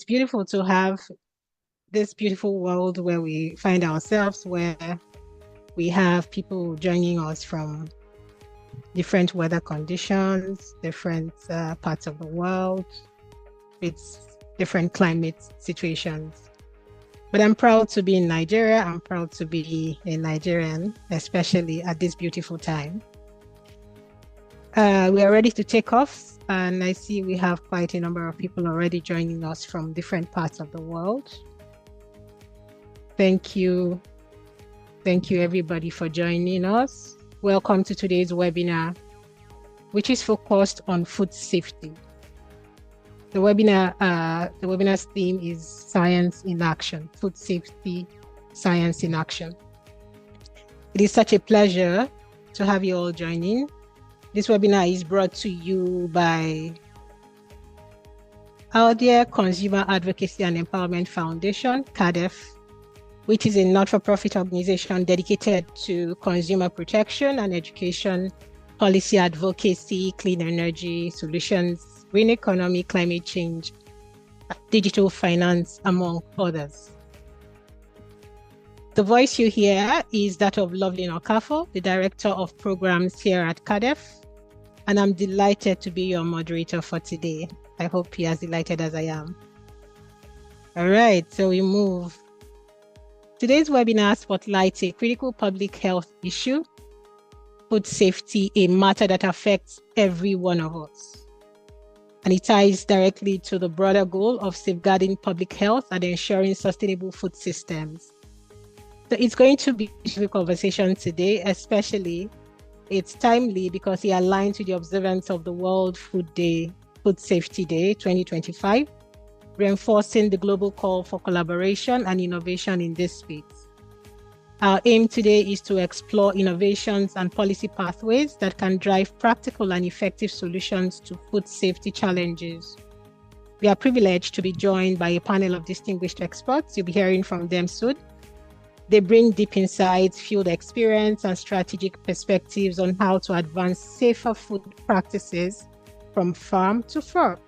beautiful to have this beautiful world where we find ourselves, where we have people joining us from different weather conditions, different parts of the world, with different climate situations. But I'm proud to be in Nigeria. I'm proud to be a Nigerian, especially at this beautiful time. We are ready to take off, and I see we have quite a number of people already joining us from different parts of the world. Thank you. Thank you, everybody, for joining us. Welcome to today's webinar, which is focused on food safety. The webinar's theme is Science in Action, Food Safety, Science in Action. It is such a pleasure to have you all joining. This webinar is brought to you by our dear Consumer Advocacy and Empowerment Foundation, CADEF, which is a not-for-profit organization dedicated to consumer protection and education, policy advocacy, clean energy solutions, green economy, climate change, digital finance, among others. The voice you hear is that of lovely Ndukwe-Okafor, the Director of Programs here at CADEF, and I'm delighted to be your moderator for today. I hope you're as delighted as I am. All right, so we move. Today's webinar spotlights a critical public health issue, food safety, a matter that affects every one of us. And it ties directly to the broader goal of safeguarding public health and ensuring sustainable food systems. So it's going to be a conversation today, especially it's timely because it aligns with the observance of the World Food Safety Day 2025, reinforcing the global call for collaboration and innovation in this space. Our aim today is to explore innovations and policy pathways that can drive practical and effective solutions to food safety challenges. We are privileged to be joined by a panel of distinguished experts. You'll be hearing from them soon. They bring deep insights, field experience, and strategic perspectives on how to advance safer food practices from farm to fork.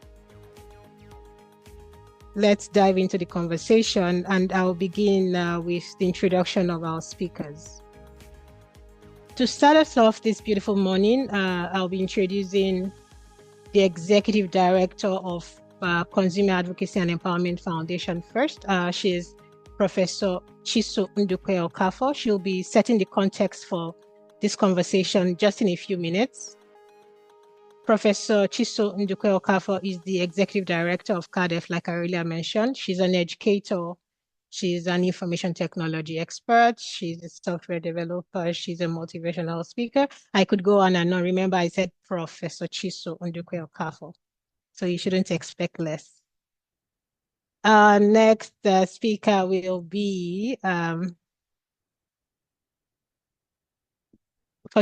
Let's dive into the conversation, and I'll begin with the introduction of our speakers. To start us off this beautiful morning, I'll be introducing the Executive Director of Consumer Advocacy and Empowerment Foundation first. She is Professor Chiso Ndukwe-Okafor. She'll be setting the context for this conversation just in a few minutes. Professor Chiso Ndukwe-Okafor is the Executive Director of CADEF, like I earlier mentioned. She's an educator. She's an information technology expert. She's a software developer. She's a motivational speaker. I could go on and on. Remember, I said Professor Chiso Ndukwe-Okafor, so you shouldn't expect less. Our next speaker will be, for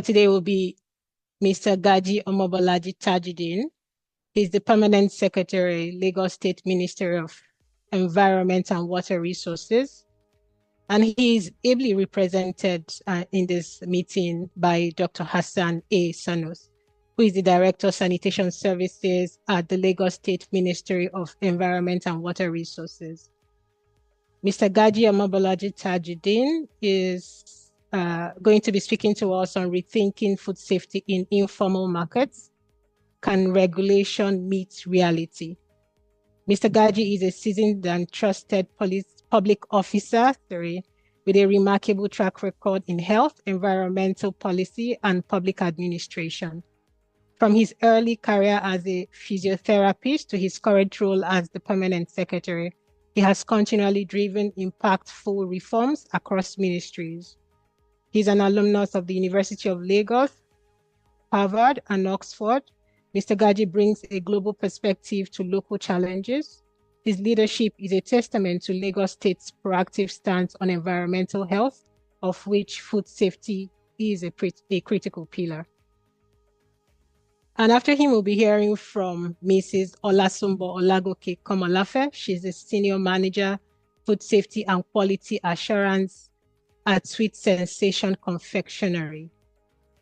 today will be Mr. Gaji Omobolaji Tajudeen. He's the Permanent Secretary, Lagos State Ministry of Environment and Water Resources. And he is ably represented in this meeting by Dr. Hassan A. Sanos, who is the Director of Sanitation Services at the Lagos State Ministry of Environment and Water Resources. Mr. Gaji Omobolaji Tajudeen is going to be speaking to us on rethinking food safety in informal markets. Can regulation meet reality? Mr. Gaji is a seasoned and trusted public officer with a remarkable track record in health, environmental policy, and public administration. From his early career as a physiotherapist to his current role as the Permanent Secretary, he has continually driven impactful reforms across ministries. He's an alumnus of the University of Lagos, Harvard, and Oxford. Mr. Gaji brings a global perspective to local challenges. His leadership is a testament to Lagos State's proactive stance on environmental health, of which food safety is a critical pillar. And after him, we'll be hearing from Mrs. Olasumbo Olagoke Komolafe. She's a Senior Manager, Food Safety and Quality Assurance at Sweet Sensation Confectionery.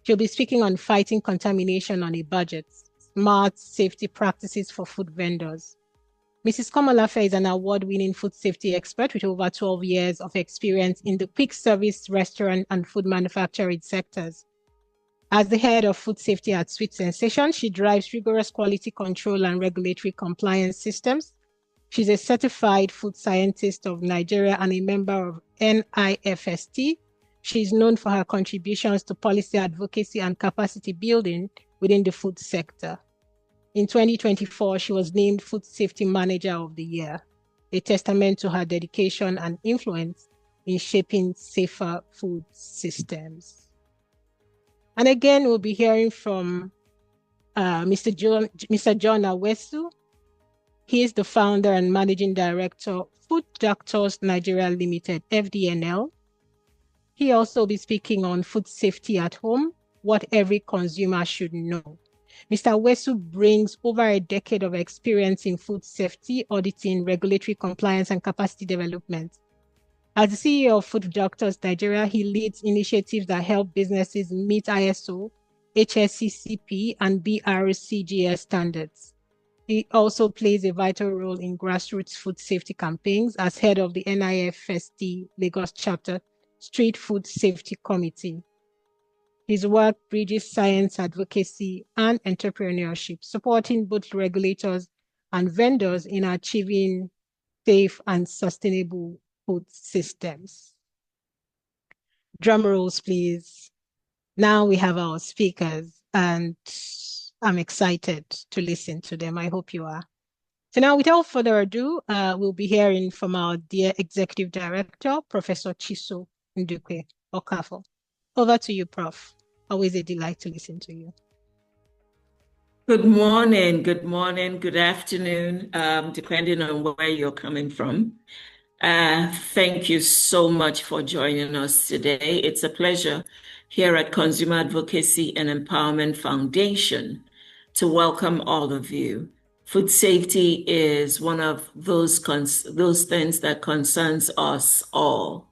She'll be speaking on fighting contamination on a budget, smart safety practices for food vendors. Mrs. Komolafe is an award-winning food safety expert with over 12 years of experience in the quick service, restaurant, and food manufacturing sectors. As the head of food safety at Sweet Sensation, she drives rigorous quality control and regulatory compliance systems. She's a certified food scientist of Nigeria and a member of NIFST. She's known for her contributions to policy advocacy and capacity building within the food sector. In 2024, she was named Food Safety Manager of the Year, a testament to her dedication and influence in shaping safer food systems. And again, we'll be hearing from Mr. John Awesu. He is the founder and managing director, Food Doctors Nigeria Limited, FDNL. He also will be speaking on food safety at home, what every consumer should know. Mr. Awesu brings over a decade of experience in food safety, auditing, regulatory compliance, and capacity development. As the CEO of Food Doctors Nigeria, he leads initiatives that help businesses meet ISO, HSCCP, and BRCGS standards. He also plays a vital role in grassroots food safety campaigns as head of the NIFST Lagos chapter Street Food Safety Committee. His work bridges science, advocacy, and entrepreneurship, supporting both regulators and vendors in achieving safe and sustainable food systems. Drum rolls, please. Now we have our speakers, and I'm excited to listen to them. I hope you are. So now, without further ado, we'll be hearing from our dear Executive Director, Professor Chiso Ndukwe-Okafor. Over to you, Prof. Always a delight to listen to you. Good morning, good afternoon, depending on where you're coming from. Thank you so much for joining us today. It's a pleasure here at Consumer Advocacy and Empowerment Foundation to welcome all of you. Food safety is one of those things that concerns us all.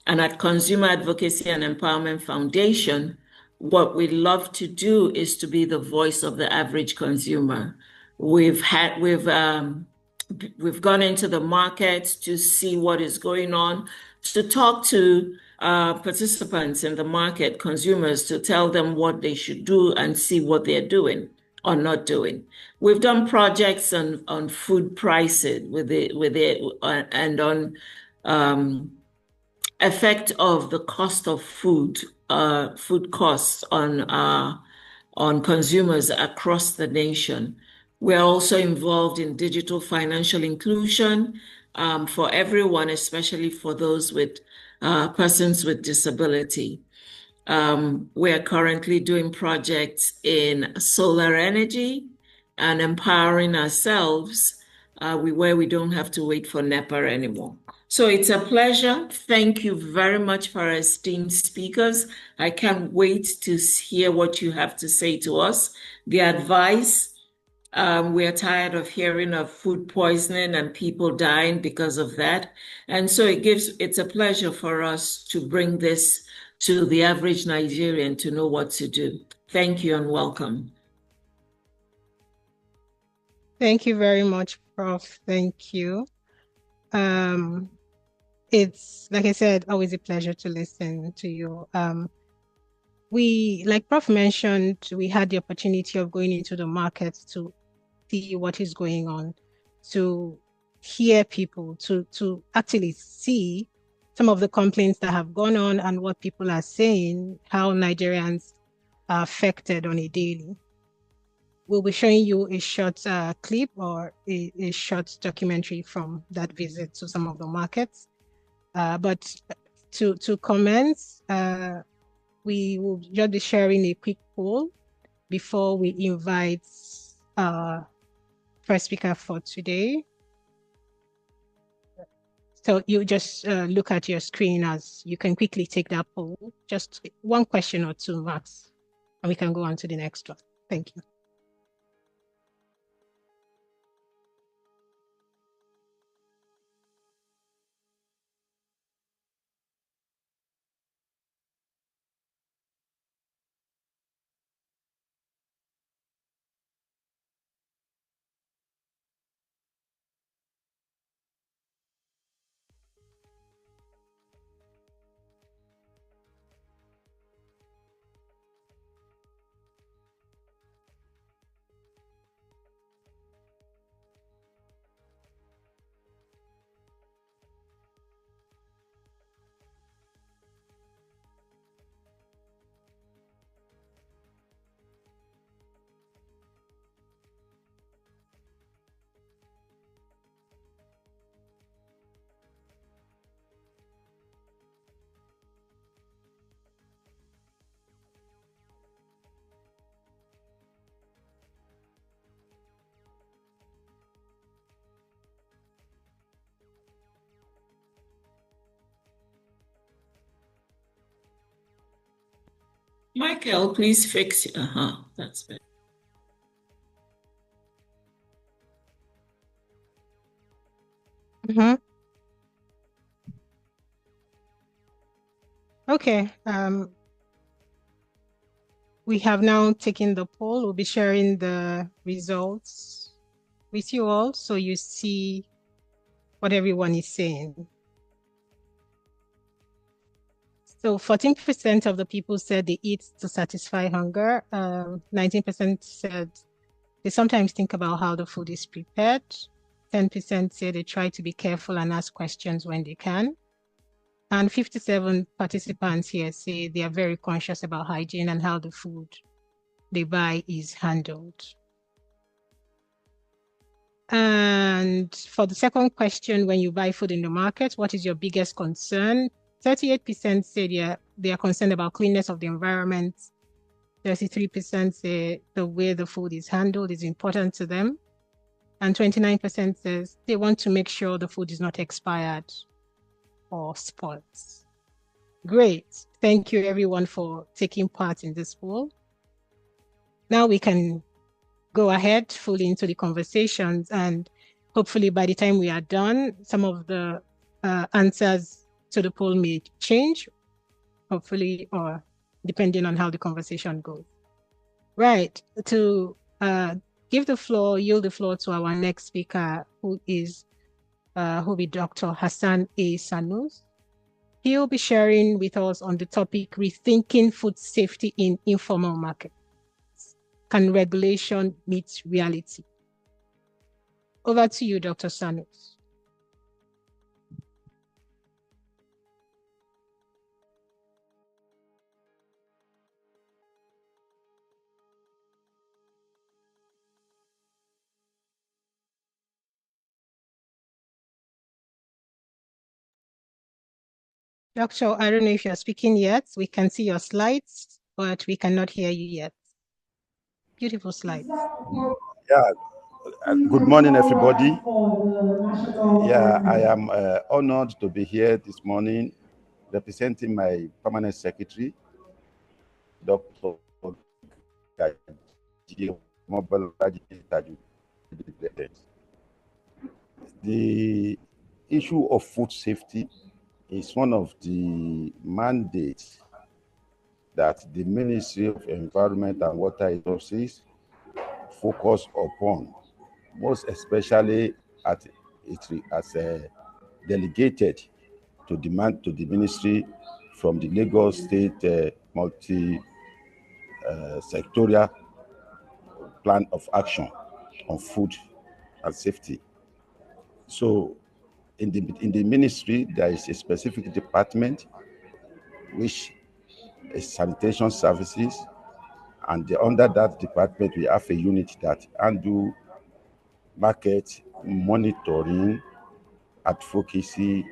And at Consumer Advocacy and Empowerment Foundation, what we love to do is to be the voice of the average consumer. We've gone into the market to see what is going on, to talk to participants in the market, consumers, to tell them what they should do and see what they're doing or not doing. We've done projects on food prices and on effect of the cost of food costs on consumers across the nation. We're also involved in digital financial inclusion for everyone, especially for those with persons with disability. We're currently doing projects in solar energy and empowering ourselves where we don't have to wait for NEPA anymore. So it's a pleasure. Thank you very much for our esteemed speakers. I can't wait to hear what you have to say to us. The advice, we're tired of hearing of food poisoning and people dying because of that. And so it's a pleasure for us to bring this to the average Nigerian to know what to do. Thank you and welcome. Thank you very much, Prof. Thank you. It's, like I said, always a pleasure to listen to you. Like Prof mentioned, we had the opportunity of going into the market to see what is going on, to hear people, to actually see some of the complaints that have gone on and what people are saying, how Nigerians are affected on a daily. We'll be showing you a short clip or a short documentary from that visit to some of the markets. But to commence, we will just be sharing a quick poll before we invite our first speaker for today. So you just look at your screen as you can quickly take that poll, just one question or two max, and we can go on to the next one. Thank you. Michael, please fix it. That's better. Okay. We have now taken the poll. We'll be sharing the results with you all so you see what everyone is saying. So 14% of the people said they eat to satisfy hunger. 19% said they sometimes think about how the food is prepared. 10% say they try to be careful and ask questions when they can. And 57 participants here say they are very conscious about hygiene and how the food they buy is handled. And for the second question, when you buy food in the market, what is your biggest concern? 38% say they are concerned about cleanness of the environment. 33% say the way the food is handled is important to them. And 29% says they want to make sure the food is not expired or spoiled. Great. Thank you everyone for taking part in this poll. Now we can go ahead fully into the conversations, and hopefully by the time we are done, some of the answers to the poll may change, hopefully, or depending on how the conversation goes. Right, to yield the floor to our next speaker, who will be Dr. Hassan A. Sanus. He'll be sharing with us on the topic, Rethinking Food Safety in Informal Markets. Can regulation meet reality? Over to you, Dr. Sanus. Doctor, I don't know if you're speaking yet. We can see your slides, but we cannot hear you yet. Beautiful slides. Yeah. Good morning, everybody. Yeah, I am honored to be here this morning representing my permanent secretary, Dr. The issue of food safety is one of the mandates that the Ministry of Environment and Water Resources focus upon, most especially as delegated to demand to the ministry from the Lagos State multi-sectorial plan of action on food and safety. So in the ministry, there is a specific department which is sanitation services, and under that department we have a unit that handle market monitoring, advocacy,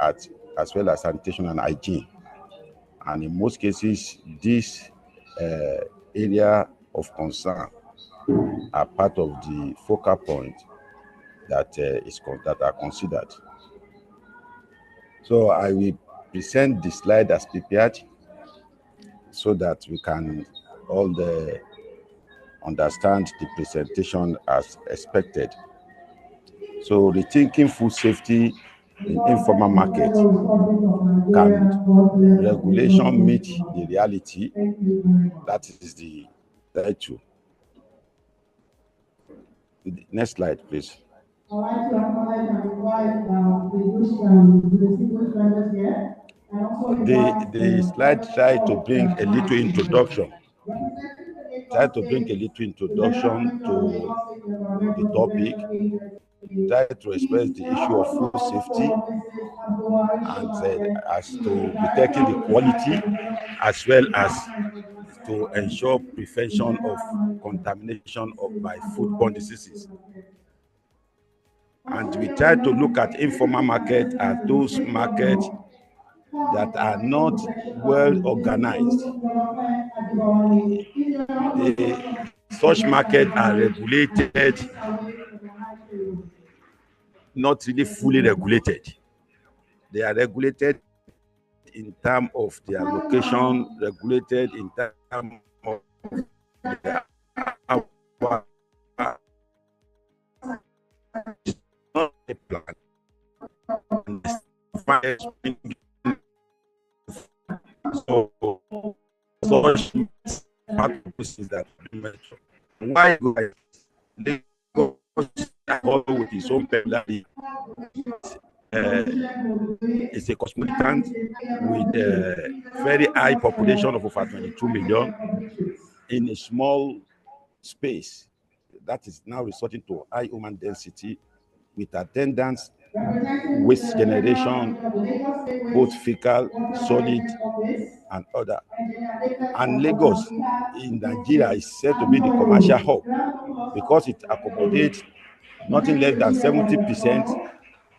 as well as sanitation and hygiene. And in most cases, this area of concern are part of the focal point that are considered. So I will present the slide as prepared so that we can all understand the presentation as expected. So rethinking food safety in informal market. Can regulation meet the reality? That is the title. Next slide, please. I'd like to acknowledge and invite the slide try to bring a little introduction. Try to bring a little introduction to the topic. Try to express the issue of food safety and as to protecting the quality as well as to ensure prevention of contamination by foodborne diseases. And we try to look at informal market as those markets that are not well organized. Such markets are regulated, not really fully regulated. They are regulated in terms of their location, regulated in terms of their not a plan. So such purposes that why go they go with his own personality. It's a cosmopolitan with a very high population of over 22 million in a small space that is now resorting to high human density with attendance waste generation, both fecal, solid, and other. And Lagos in Nigeria is said to be the commercial hub because it accommodates nothing less than 70%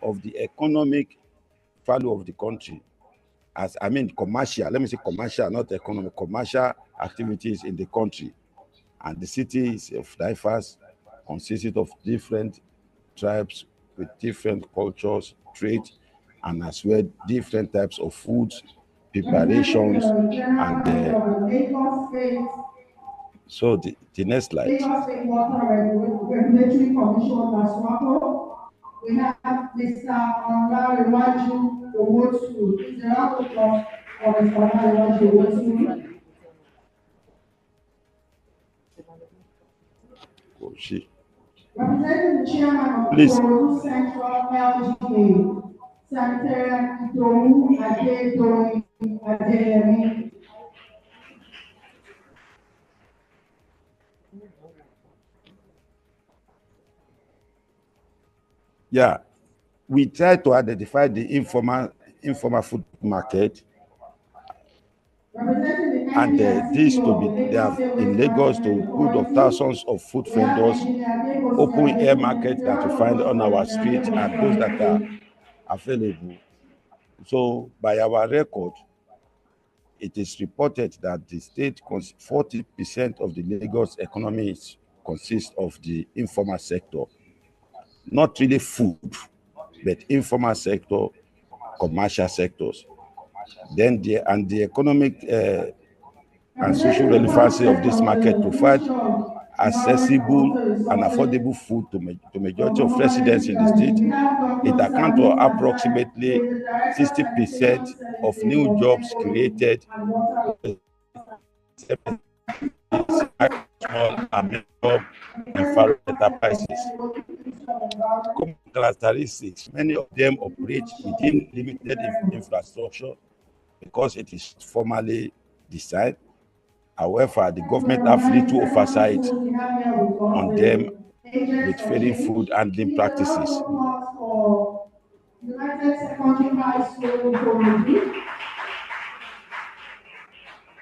of the economic value of the country. As I mean, commercial, let me say commercial, not economic, commercial activities in the country. And the city is of diverse, consisted of different tribes with different cultures, trade, and as well different types of foods, preparations, and so the next slide. Regulatory Commission, we have Mr. Onlarewaju Owotu. Is there a round of applause for Mr. Onlarewaju Owotu? Oh, she. Representing the chairman of Please. Ikorodu Central LGA, Sanitarian Idowu Adeyemi. Yeah, we try to identify the informal food market, and this to be there in Lagos to include of thousands of food vendors, open air market that we find on our street and those that are available. So by our record, it is reported that the state 40% of the Lagos economy consists of the informal sector. Not really food, but informal sector, commercial sectors. Then the economic and social relevancy of this market provide accessible and affordable food to majority of residents in the state. It accounts for approximately 60% of new jobs created. Small and medium environmental enterprises. Common characteristics, many of them operate within limited infrastructure because it is formally designed. However, the government have little oversight on them with failing food handling practices.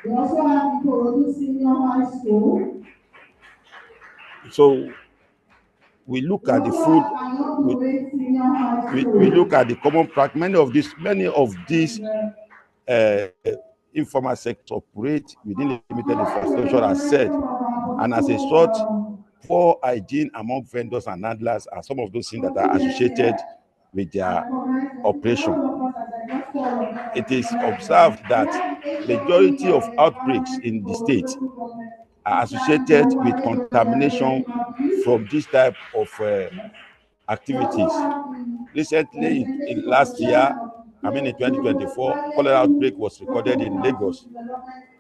We also have Ikorodu Senior High School. So we look at the food, we look at the common practice. Many of these informal sector operate within limited infrastructure, as said, and as a result, poor hygiene among vendors and handlers are some of those things that are associated with their operation. It is observed that majority of outbreaks in the state are associated with contamination from this type of activities. Recently, in last year, in 2024, cholera outbreak was recorded in Lagos.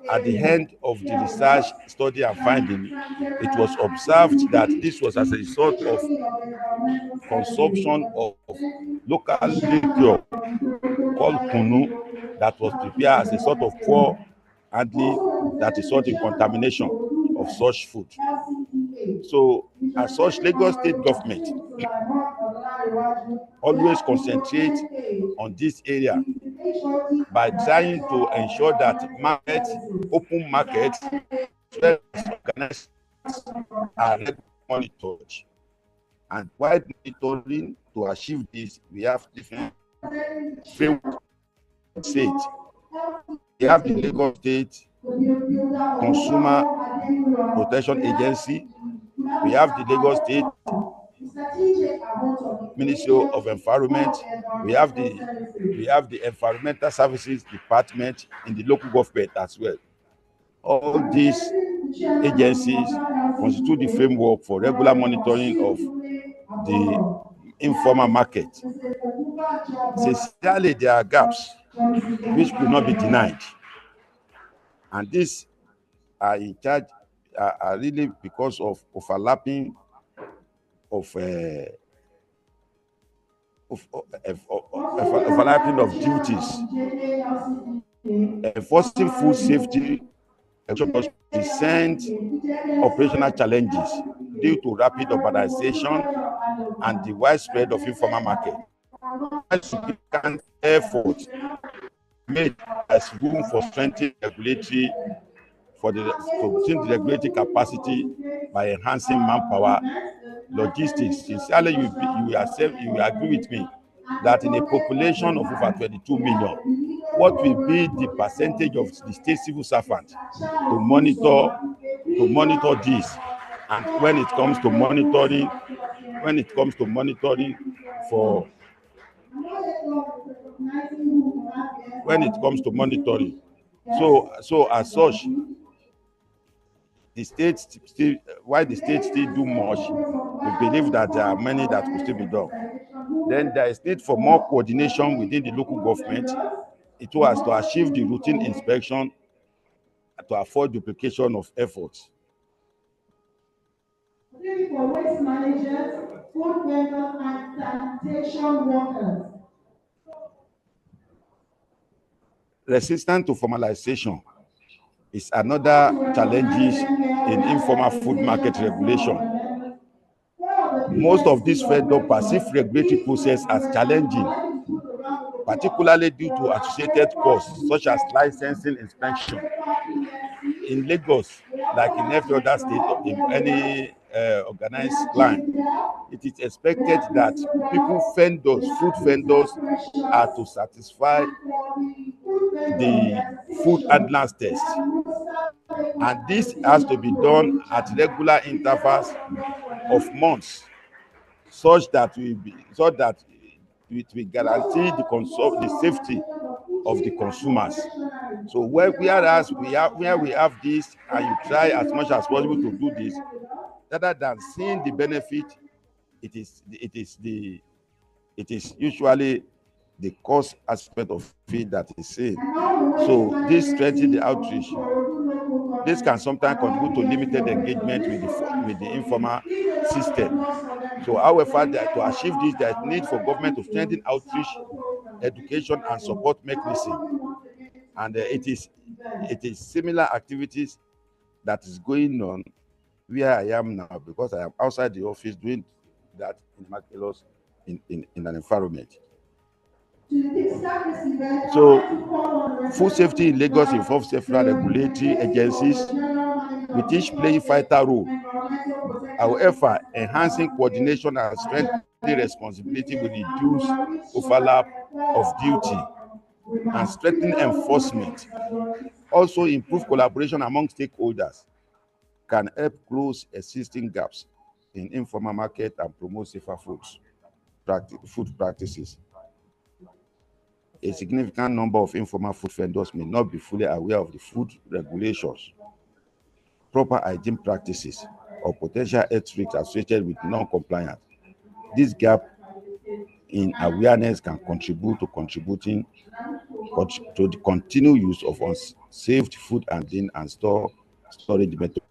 At the end of the research, study, and finding, it was observed that this was as a result of consumption of local liquor called kunu that was prepared as a sort of poor handling that resulted in contamination of such food. So, as such, Lagos State government always concentrate on this area by trying to ensure that open markets, organized and monitored. And while monitoring to achieve this, we have different framework states. We have the Lagos State Consumer Protection Agency. We have the Lagos State Ministry of Environment. We have the Environmental Services Department in the local government as well. All these agencies constitute the framework for regular monitoring of the informal market. Sincerely, there are gaps which could not be denied, and these are in charge are really because of overlapping of overlapping of duties. Enforcing food safety must present operational challenges due to rapid urbanization and the widespread of informal market. Significant effort made as room for strengthening regulatory regulatory capacity by enhancing manpower, logistics. Sincerely, you will agree with me that in a population of over 22 million, what will be the percentage of the state civil servant to monitor this? And when it comes to monitoring so as such, the state still, while the state still do much, we believe that there are many that could still be done. Then there is need for more coordination within the local government. It was to achieve the routine inspection to avoid duplication of efforts. For waste managers, food vendors, and sanitation workers. Resistance to formalization is another challenge in informal food market regulation. Most of these vendors perceive regulatory process as challenging, particularly due to associated costs such as licensing inspection. In Lagos, like in every other state, in any organized crime, it is expected that food vendors, are to satisfy the food handlers test, and this has to be done at regular intervals of months, such that it will guarantee the safety of the consumers. So whereas where we have this, and you try as much as possible to do this, rather than seeing the benefit, it is usually the cost aspect of it that is seen. So this strengthens the outreach. This can sometimes contribute to limited engagement with the informal system. So however, to achieve this, there is need for government to strengthen outreach, education, and support mechanism. And it is similar activities that is going on where I am now, because I am outside the office doing that in Makelos in an environment. So food safety in Lagos involves several regulatory agencies, with each playing vital role. However, enhancing coordination and strengthening responsibility will reduce overlap of duty and strengthen enforcement. Also, improve collaboration among stakeholders can help close existing gaps in informal market and promote safer food practices. A significant number of informal food vendors may not be fully aware of the food regulations, proper hygiene practices, or potential health risks associated with non-compliance. This gap in awareness can contribute to the continued use of unsafe food handling and storage method.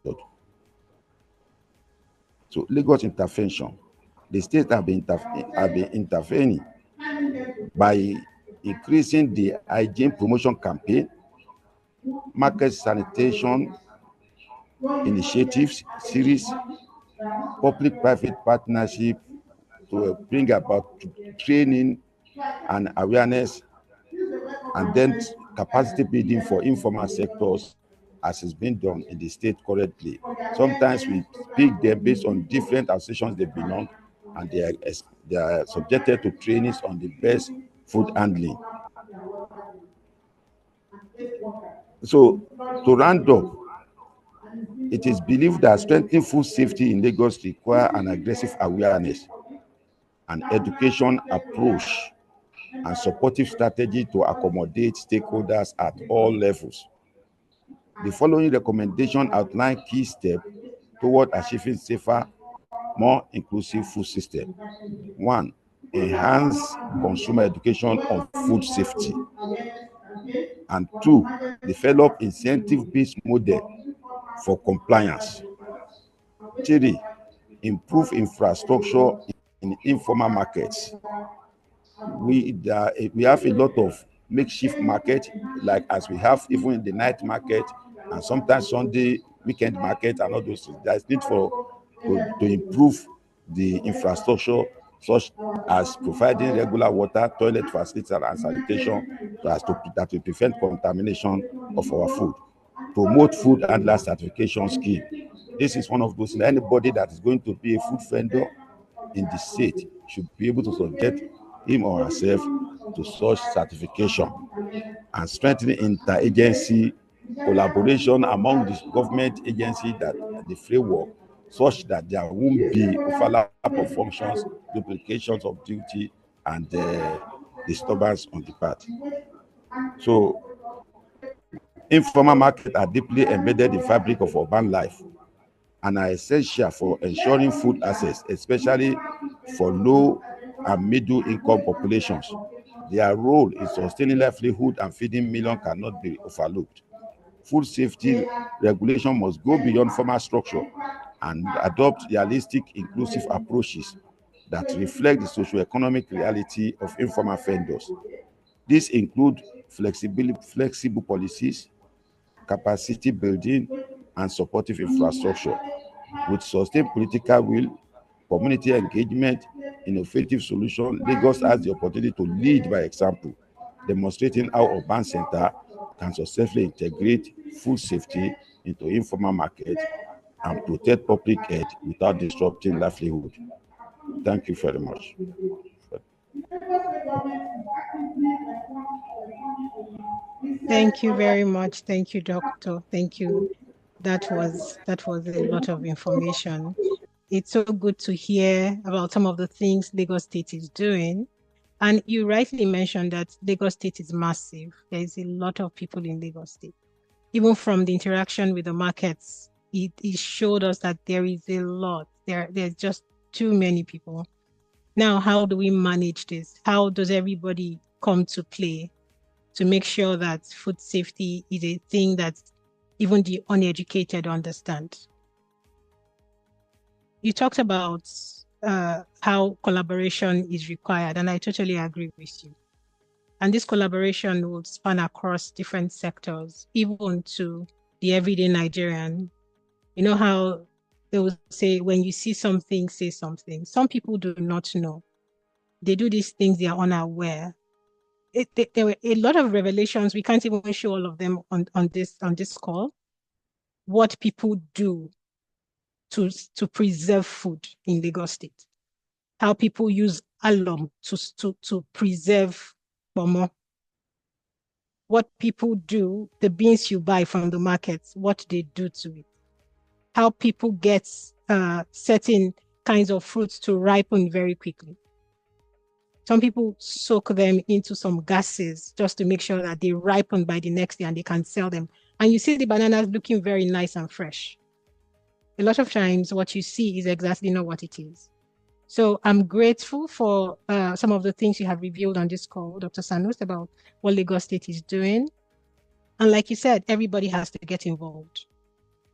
So Lagos intervention. The state have been intervening by increasing the hygiene promotion campaign, market sanitation initiatives series, public-private partnership to bring about training and awareness, and then capacity building for informal sectors, as is being done in the state currently. Sometimes we pick them based on different associations they belong, and they are subjected to trainings on the best food handling. So to round up, It is believed that strengthening food safety in Lagos requires an aggressive awareness, an education approach, and supportive strategy to accommodate stakeholders at all levels. The following recommendation outline key steps toward achieving safer, more inclusive food system. 1. Enhance consumer education on food safety. And 2. Develop incentive-based model for compliance. 3. Improve infrastructure in informal markets. We have a lot of makeshift market, like as we have even in the night market and sometimes Sunday weekend market and all those things. There's need to improve the infrastructure, such as providing regular water, toilet facilities, and sanitation that will prevent contamination of our food. Promote food handler certification scheme. This is one of those. Anybody that is going to be a food vendor in the state should be able to subject him or herself to such certification, and strengthening interagency collaboration among the government agencies, that the framework, such that there won't be overlap of functions, duplications of duty, and disturbance on the part. So informal markets are deeply embedded in the fabric of urban life and are essential for ensuring food access, especially for low and middle income populations. Their role in sustaining livelihood and feeding millions cannot be overlooked. Food safety regulation must go beyond formal structure and adopt realistic, inclusive approaches that reflect the socio-economic reality of informal vendors. These include flexible policies, capacity building, and supportive infrastructure. With sustained political will, community engagement, innovative solutions, Lagos has the opportunity to lead by example, demonstrating how urban centers can successfully integrate food safety into informal markets and protect public health without disrupting livelihood. Thank you very much. Thank you very much. Thank you, Doctor. Thank you. That was a lot of information. It's so good to hear about some of the things Lagos State is doing. And you rightly mentioned that Lagos State is massive. There is a lot of people in Lagos State. Even from the interaction with the markets, it showed us that there is a lot. There's just too many people. Now, how do we manage this? How does everybody come to play to make sure that food safety is a thing that even the uneducated understand? You talked about how collaboration is required, and I totally agree with you. And this collaboration will span across different sectors, even to the everyday Nigerian. You know how they will say, when you see something, say something. Some people do not know. They do these things, they are unaware. There were a lot of revelations. We can't even show all of them on this call. What people do to preserve food in Lagos State. How people use alum to preserve pomo. What people do, the beans you buy from the markets, what they do to it. How people get certain kinds of fruits to ripen very quickly. Some people soak them into some gases just to make sure that they ripen by the next day and they can sell them. And you see the bananas looking very nice and fresh. A lot of times what you see is exactly not what it is. So I'm grateful for some of the things you have revealed on this call, Dr. Sanus, about what Lagos State is doing. And like you said, everybody has to get involved.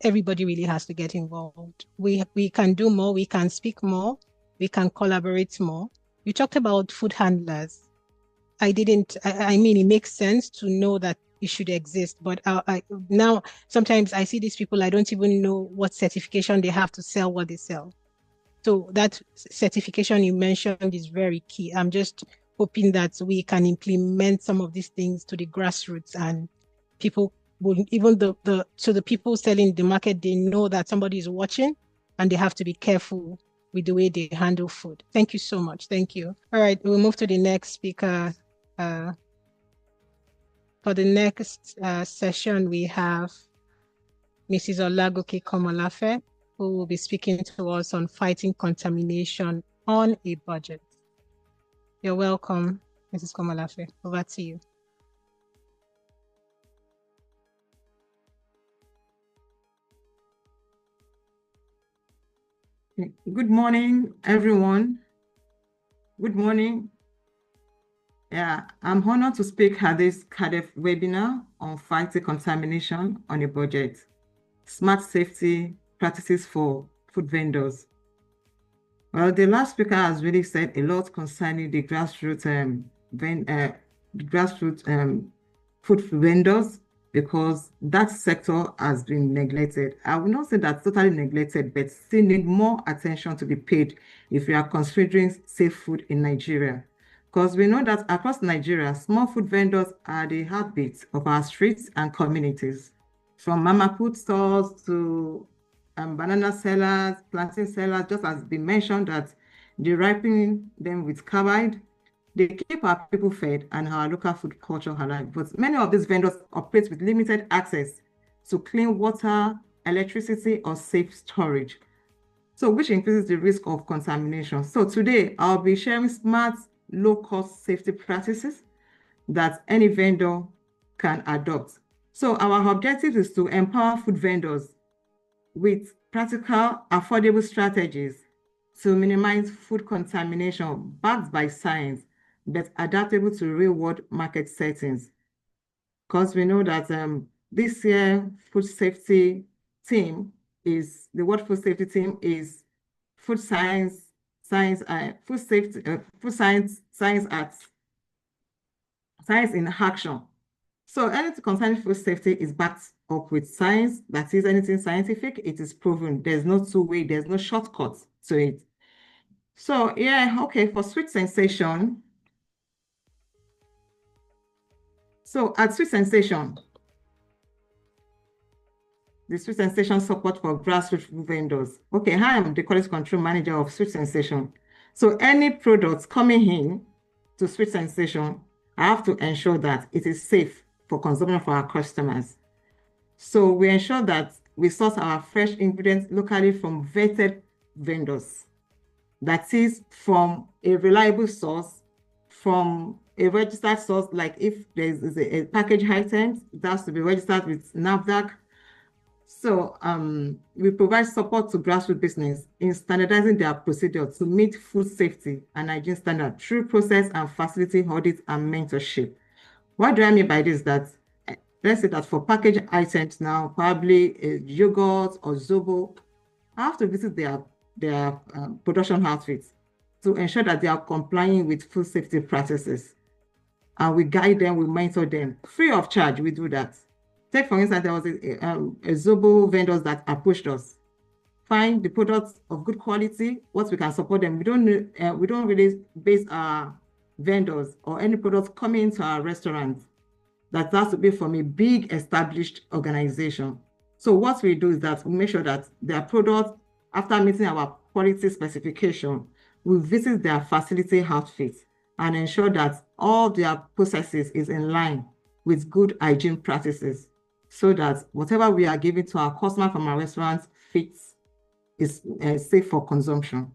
Everybody really has to get involved. We can do more, we can speak more, we can collaborate more. You talked about food handlers. I mean, it makes sense to know that it should exist, but now sometimes I see these people, I don't even know what certification they have to sell what they sell. So that certification you mentioned is very key. I'm just hoping that we can implement some of these things to the grassroots, and people will, even the people selling the market, they know that somebody is watching and they have to be careful with the way they handle food. Thank you so much. Thank you. All right, we'll move to the next speaker. For the next session, we have Mrs. Ndukwe-Okafor, who will be speaking to us on fighting contamination on a budget. You're welcome, Mrs. Okafor. Over to you. Good morning, everyone. Good morning. Yeah, I'm honored to speak at this CADEF webinar on fighting contamination on a budget, smart safety practices for food vendors. Well, the last speaker has really said a lot concerning the grassroots food vendors, because that sector has been neglected. I will not say that's totally neglected, but still need more attention to be paid if we are considering safe food in Nigeria. Because we know that across Nigeria, small food vendors are the heartbeat of our streets and communities. From mama put stores to banana sellers, plantain sellers, just as been mentioned, that the ripening them with carbide, they keep our people fed and our local food culture alive. But many of these vendors operate with limited access to clean water, electricity, or safe storage, so which increases the risk of contamination. So today, I'll be sharing smart, low-cost safety practices that any vendor can adopt. So our objective is to empower food vendors with practical, affordable strategies to minimize food contamination backed by science, but adaptable to real-world market settings. Because we know that this year food safety team is, the World Food Safety Team is food science, food safety, food science arts, science in action. So anything concerning food safety is backed up with science. That is, anything scientific, it is proven. There's no two-way, there's no shortcut to it. So yeah, okay, for Sweet Sensation. So at Sweet Sensation, the Sweet Sensation support for grassroots food vendors. Okay, hi, I'm the quality control manager of Sweet Sensation. So any products coming in to Sweet Sensation, I have to ensure that it is safe for consumption for our customers. So we ensure that we source our fresh ingredients locally from vetted vendors. That is, from a reliable source, from a registered source. Like if there is a package item, it has to be registered with NAFDAC. So we provide support to grassroots business in standardizing their procedure to meet food safety and hygiene standards through process and facility audit and mentorship. What do I mean by this? That let's say that for package items now, probably a yogurt or Zobo, I have to visit their production outfits to ensure that they are complying with food safety practices. And we guide them, we mentor them free of charge. We do that. Take for instance, there was a Zobo vendors that approached us. Find the products of good quality, what we can support them. We don't really base our vendors or any products coming into our restaurants that has to be from a big established organization. So what we do is that we make sure that their products, after meeting our quality specification, we visit their facility outfits and ensure that all their processes is in line with good hygiene practices, so that whatever we are giving to our customer from our restaurants is safe for consumption.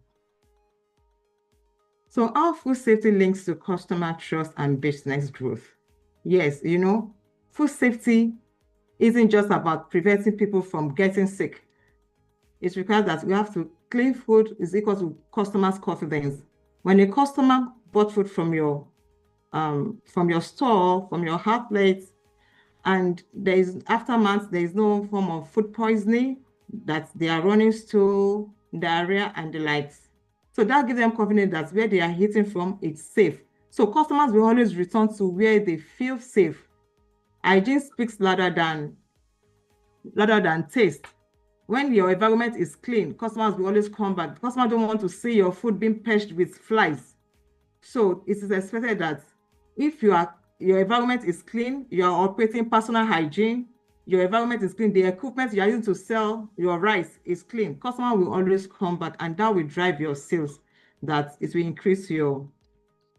So our food safety links to customer trust and business growth. Yes, you know, food safety isn't just about preventing people from getting sick. It requires that we have to clean food is equal to customers' confidence. When a customer bought food from your store, from your outlet, and there is aftermath, there is no form of food poisoning, that they are running stool, diarrhea, and the likes. So that gives them confidence that where they are eating from, it's safe. So customers will always return to where they feel safe. Hygiene speaks louder than taste. When your environment is clean, customers will always come back. Customers don't want to see your food being perched with flies. So it is expected that if your environment is clean, you are operating personal hygiene, your environment is clean, the equipment you are using to sell your rice is clean, customer will always come back, and that will drive your sales, that it will increase your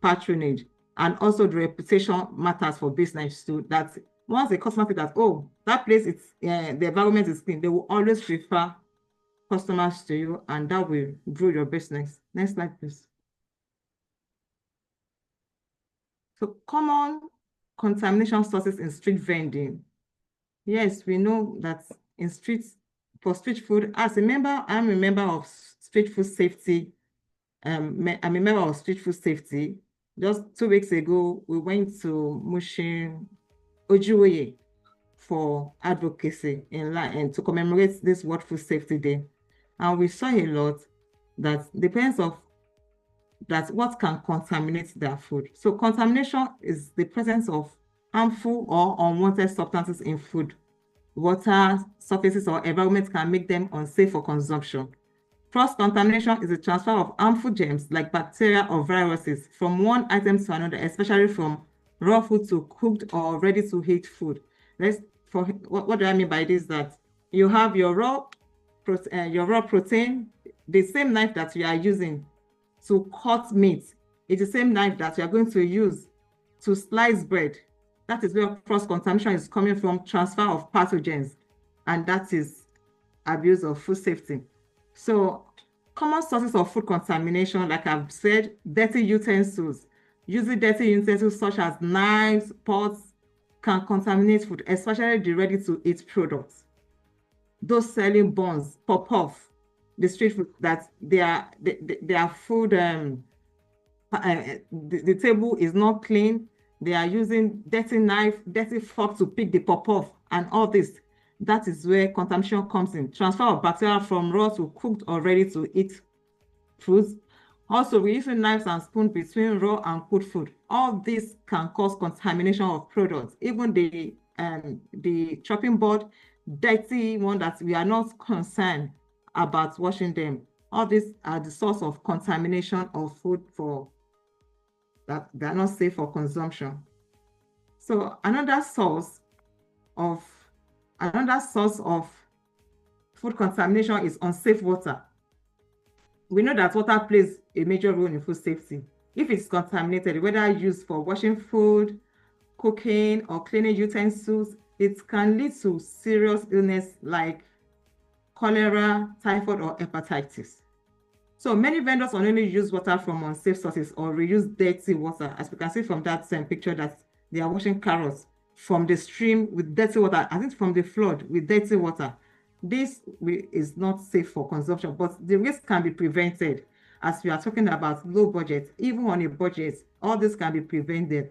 patronage. And also the reputation matters for business too, that once the customer feels that, oh, that place, the environment is clean, they will always refer customers to you, and that will grow your business. Next slide, please. So common contamination sources in street vending. Yes, we know that for street food, I'm a member of street food safety. I'm a member of street food safety. Just 2 weeks ago, we went to Mushin Ojuoye for advocacy in line and to commemorate this World Food Safety Day. And we saw a lot that depends on what can contaminate their food. So contamination is the presence of harmful or unwanted substances in food, water, surfaces, or environment can make them unsafe for consumption. Cross-contamination is the transfer of harmful germs like bacteria or viruses from one item to another, especially from raw food to cooked or ready-to-eat food. What do I mean by this? That you have your raw protein, the same knife that you are using to cut meat is the same knife that you are going to use to slice bread. That is where cross-contamination is coming from, transfer of pathogens, and that is abuse of food safety. So common sources of food contamination, like I've said, dirty utensils. Using dirty utensils such as knives, pots, can contaminate food, especially the ready-to-eat products. Those selling buns, pop-off, the street food, that their food, the table is not clean. They are using dirty knife, dirty fork to pick the pop-off, and all this. That is where contamination comes in. Transfer of bacteria from raw to cooked or ready-to-eat foods. Also, we're using knives and spoons between raw and cooked food. All this can cause contamination of products. Even the chopping board, dirty one that we are not concerned about washing them. All these are the source of contamination of food that they are not safe for consumption. So another source of food contamination is unsafe water. We know that water plays a major role in food safety. If it's contaminated, whether used for washing food, cooking, or cleaning utensils, it can lead to serious illness like cholera, typhoid, or hepatitis. So many vendors only use water from unsafe sources or reuse dirty water, as we can see from that same picture that they are washing carrots from the stream with dirty water, I think from the flood with dirty water. This is not safe for consumption, but the risk can be prevented. As we are talking about low budget, even on a budget, all this can be prevented.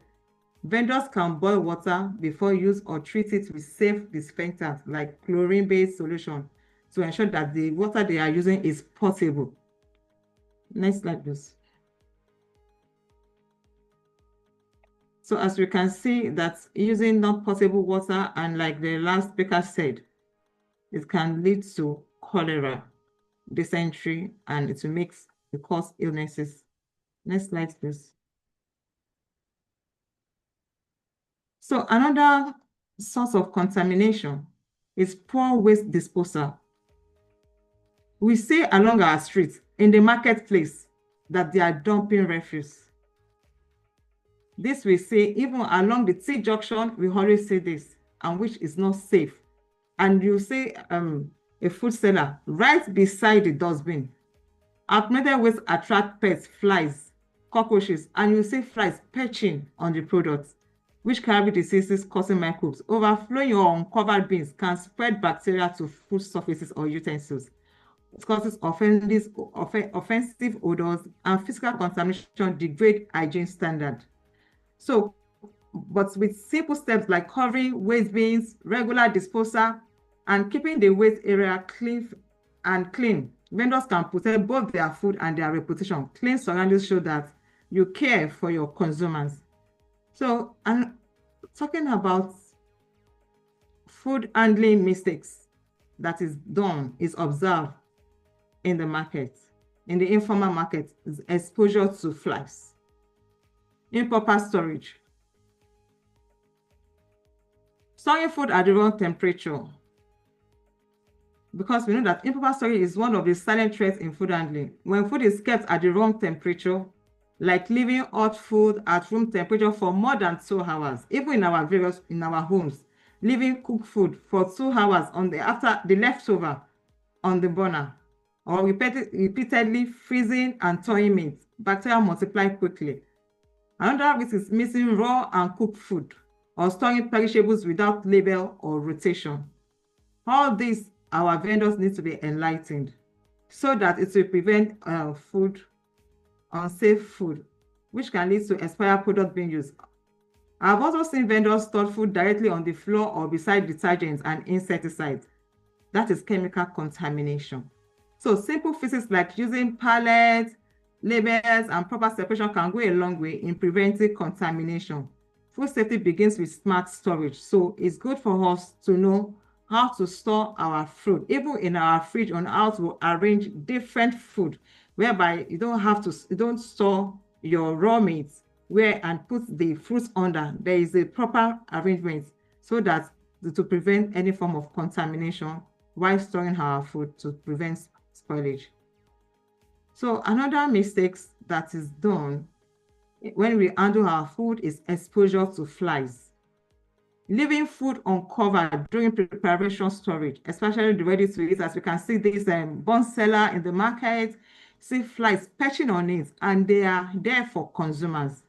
Vendors can boil water before use or treat it with safe disinfectants like chlorine-based solution to ensure that the water they are using is potable. Next slide, please. So as we can see that using not potable water, and like the last speaker said, it can lead to cholera, dysentery, and it will cause illnesses. Next slide, please. So another source of contamination is poor waste disposal. We see along our streets, in the marketplace, that they are dumping refuse. This we see even along the T junction, we always see this, and which is not safe. And you see a food seller right beside the dustbin. Accumulated waste attract pests, flies, cockroaches, and you see flies perching on the products, which carry diseases causing microbes. Overflowing or uncovered bins can spread bacteria to food surfaces or utensils. It causes offensive odors, and physical contamination degrade hygiene standard. So, but with simple steps like covering waste bins, regular disposal, and keeping the waste area clean, vendors can protect both their food and their reputation. Clean surroundings show that you care for your consumers. So, and talking about food handling mistakes that is observed in the market, in the informal market, is exposure to flies. Improper storage. Storing food at the wrong temperature. Because we know that improper storage is one of the silent threats in food handling. When food is kept at the wrong temperature, like leaving hot food at room temperature for more than 2 hours, even in our homes, leaving cooked food for 2 hours after the leftover on the burner, or repeatedly freezing and thawing meat. Bacteria multiply quickly. Another risk is mixing raw and cooked food or storing perishables without label or rotation. All these, our vendors need to be enlightened so that it will prevent unsafe food, which can lead to expired product being used. I've also seen vendors store food directly on the floor or beside detergents and insecticides. That is chemical contamination. So simple fixes like using pallets, labels, and proper separation can go a long way in preventing contamination. Food safety begins with smart storage. So it's good for us to know how to store our fruit, even in our fridge, on how to arrange different food, whereby you don't store your raw meats and put the fruits under. There is a proper arrangement so that to prevent any form of contamination while storing our food to prevent spoilage. So another mistake that is done when we handle our food is exposure to flies. Leaving food uncovered during preparation storage, especially the ready to eat, as we can see this bun seller in the market, see flies perching on it, and they are there for consumers.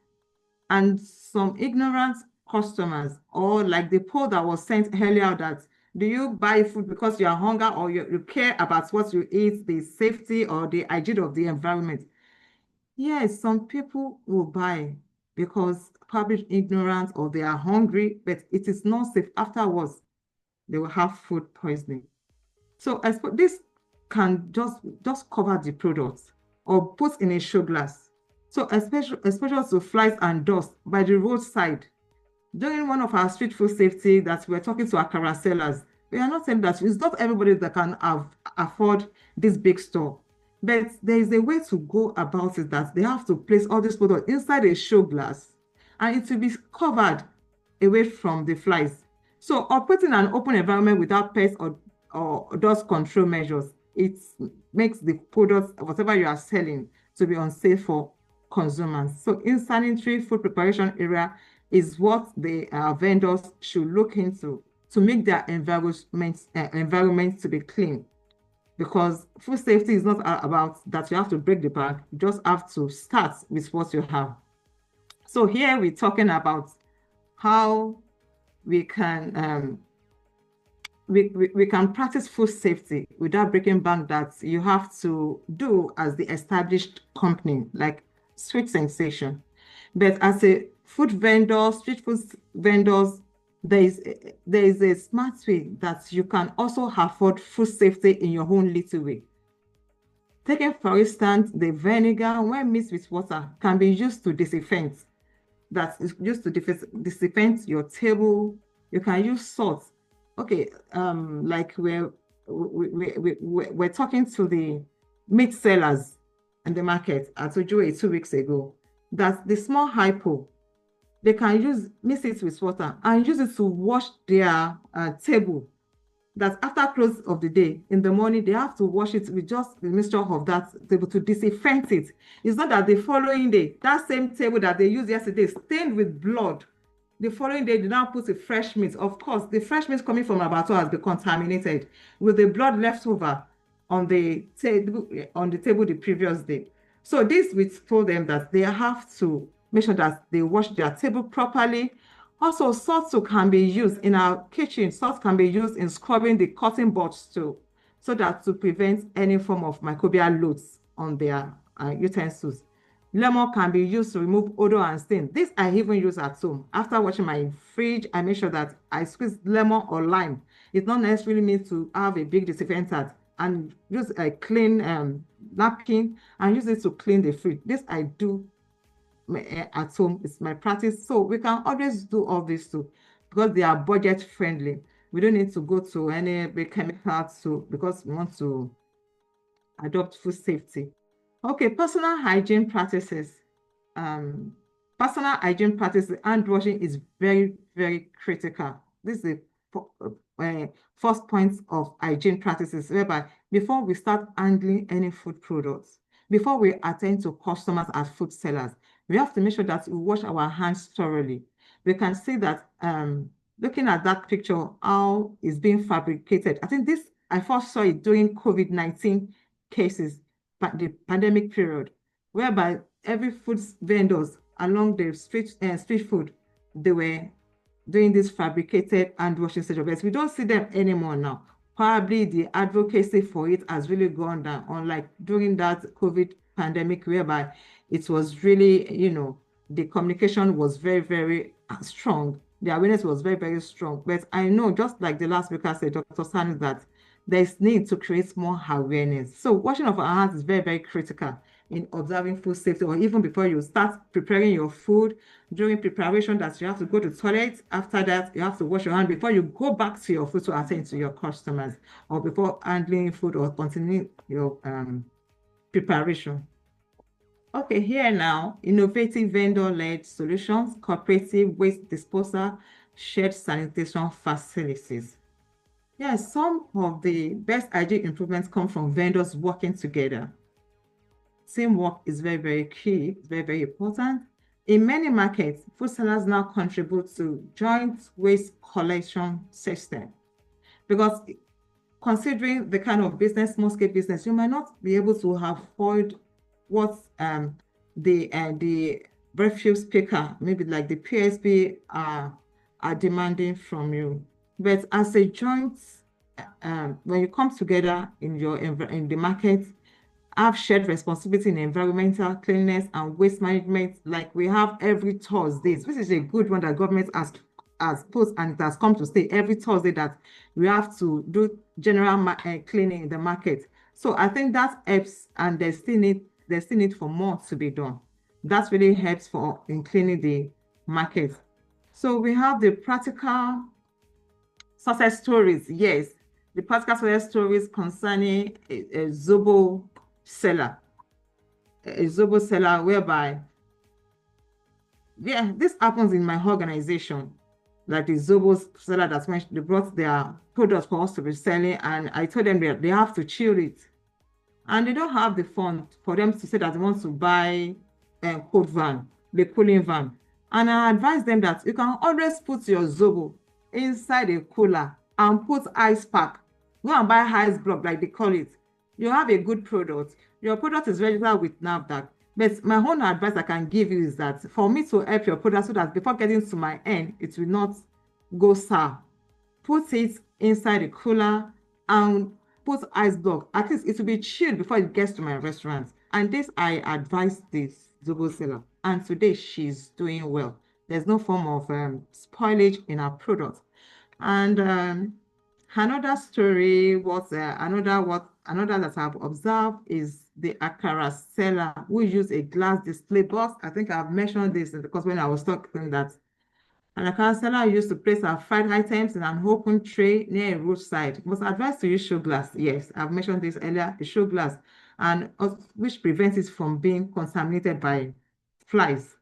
And some ignorant customers, or like the poll that was sent earlier, that do you buy food because you are hungry or you care about what you eat, the safety or the hygiene of the environment? Yes, some people will buy because probably ignorant or they are hungry, but it is not safe. Afterwards, they will have food poisoning. So this can just cover the products or put in a show glass. So exposure to flies and dust by the roadside. During one of our street food safety that we're talking to our akara sellers, we are not saying that it's not everybody that can afford this big store. But there is a way to go about it, that they have to place all these products inside a show glass and it will be covered away from the flies. So operating an open environment without pests or dust control measures, it makes the products, whatever you are selling, to be unsafe for consumers. So insanitary food preparation area is what the vendors should look into to make their environment to be clean. Because food safety is not about that you have to break the bank, you just have to start with what you have. So here we're talking about how we can we can practice food safety without breaking bank that you have to do as the established company like Sweet Sensation. But as a food vendor, street food vendors, there is a smart way that you can also afford food safety in your own little way. Taking, for instance, the vinegar, when mixed with water, can be used to disinfect. That is used to disinfect your table. You can use salt. Okay, like we're talking to the meat sellers in the market. I told you 2 weeks ago that the small hypo, they can mix it with water and use it to wash their table. That after close of the day, in the morning, they have to wash it with just the mixture of that table to disinfect it. It's not that the following day, that same table that they used yesterday stained with blood, the following day, they now put a fresh meat. Of course, the fresh meat coming from abattoir has been contaminated with the blood left over on the table the previous day. So this, we told them that they have to make sure that they wash their table properly. Also, salt can be used in our kitchen. Salt can be used in scrubbing the cutting boards too, so that to prevent any form of microbial loads on their utensils. Lemon can be used to remove odor and stain. This I even use at home. After washing my fridge, I make sure that I squeeze lemon or lime. It's not necessarily meant to have a big disinfectant, and use a clean napkin and use it to clean the fridge. This I do at home. It's my practice. So we can always do all this too, because they are budget friendly. We don't need to go to any big chemicals because we want to adopt food safety. Okay, personal hygiene practices. Personal hygiene practices, hand washing is very, very critical. This is the first point of hygiene practices, whereby before we start handling any food products, before we attend to customers as food sellers, we have to make sure that we wash our hands thoroughly. We can see that looking at that picture, how it's being fabricated. I think this, I first saw it during COVID-19 cases, but the pandemic period, whereby every food vendors along the street food, they were doing this fabricated hand washing station. But we don't see them anymore now. Probably the advocacy for it has really gone down, unlike during that COVID pandemic, whereby it was really, you know, the communication was very, very strong. The awareness was very, very strong. But I know, just like the last speaker said, Dr. Sani, that there's need to create more awareness. So washing of our hands is very, very critical in observing food safety, or even before you start preparing your food, during preparation that you have to go to the toilet. After that, you have to wash your hand before you go back to your food to attend to your customers, or before handling food or continuing your preparation. Okay, here now, innovative vendor-led solutions, cooperative waste disposal, shared sanitation facilities. Yes, some of the best hygiene improvements come from vendors working together. Teamwork is very, very key, it's very, very important. In many markets, food sellers now contribute to joint waste collection system, because considering the kind of business, small-scale business, you might not be able to afford what the refuse picker, maybe like the PSB, are demanding from you. But as a joint, when you come together in the market, have shared responsibility in environmental cleanliness and waste management, like we have every Thursday. This is a good one that government has put, and it has come to stay every Thursday, that we have to do general cleaning in the market. So I think that helps, and there's still need for more to be done. That really helps in cleaning the market. So we have the practical success stories. Yes, the practical success stories concerning a Zobo seller, whereby, yeah, this happens in my organization, like the Zobo seller that's mentioned, they brought their products for us to be selling, and I told them that they have to chill it, and they don't have the fund for them to say that they want to buy a cold van, the cooling van. And I advise them that you can always put your Zobo inside a cooler and put ice pack. Go and buy ice block, like they call it. You have a good product. Your product is registered with NAFDAC. But my own advice I can give you is that for me to help your product, so that before getting to my end, it will not go sour, put it inside a cooler and put ice block. At least it will be chilled before it gets to my restaurant. And this, I advise this Zobo seller. And today she's doing well. There's no form of spoilage in our product. And another story was another that I've observed is the Akara seller who used a glass display box. I think I've mentioned this because when I was talking that an Akara seller used to place our fried items in an open tray near a roadside. It was advised to use show glass. Yes, I've mentioned this earlier, the show glass, and which prevents it from being contaminated by flies.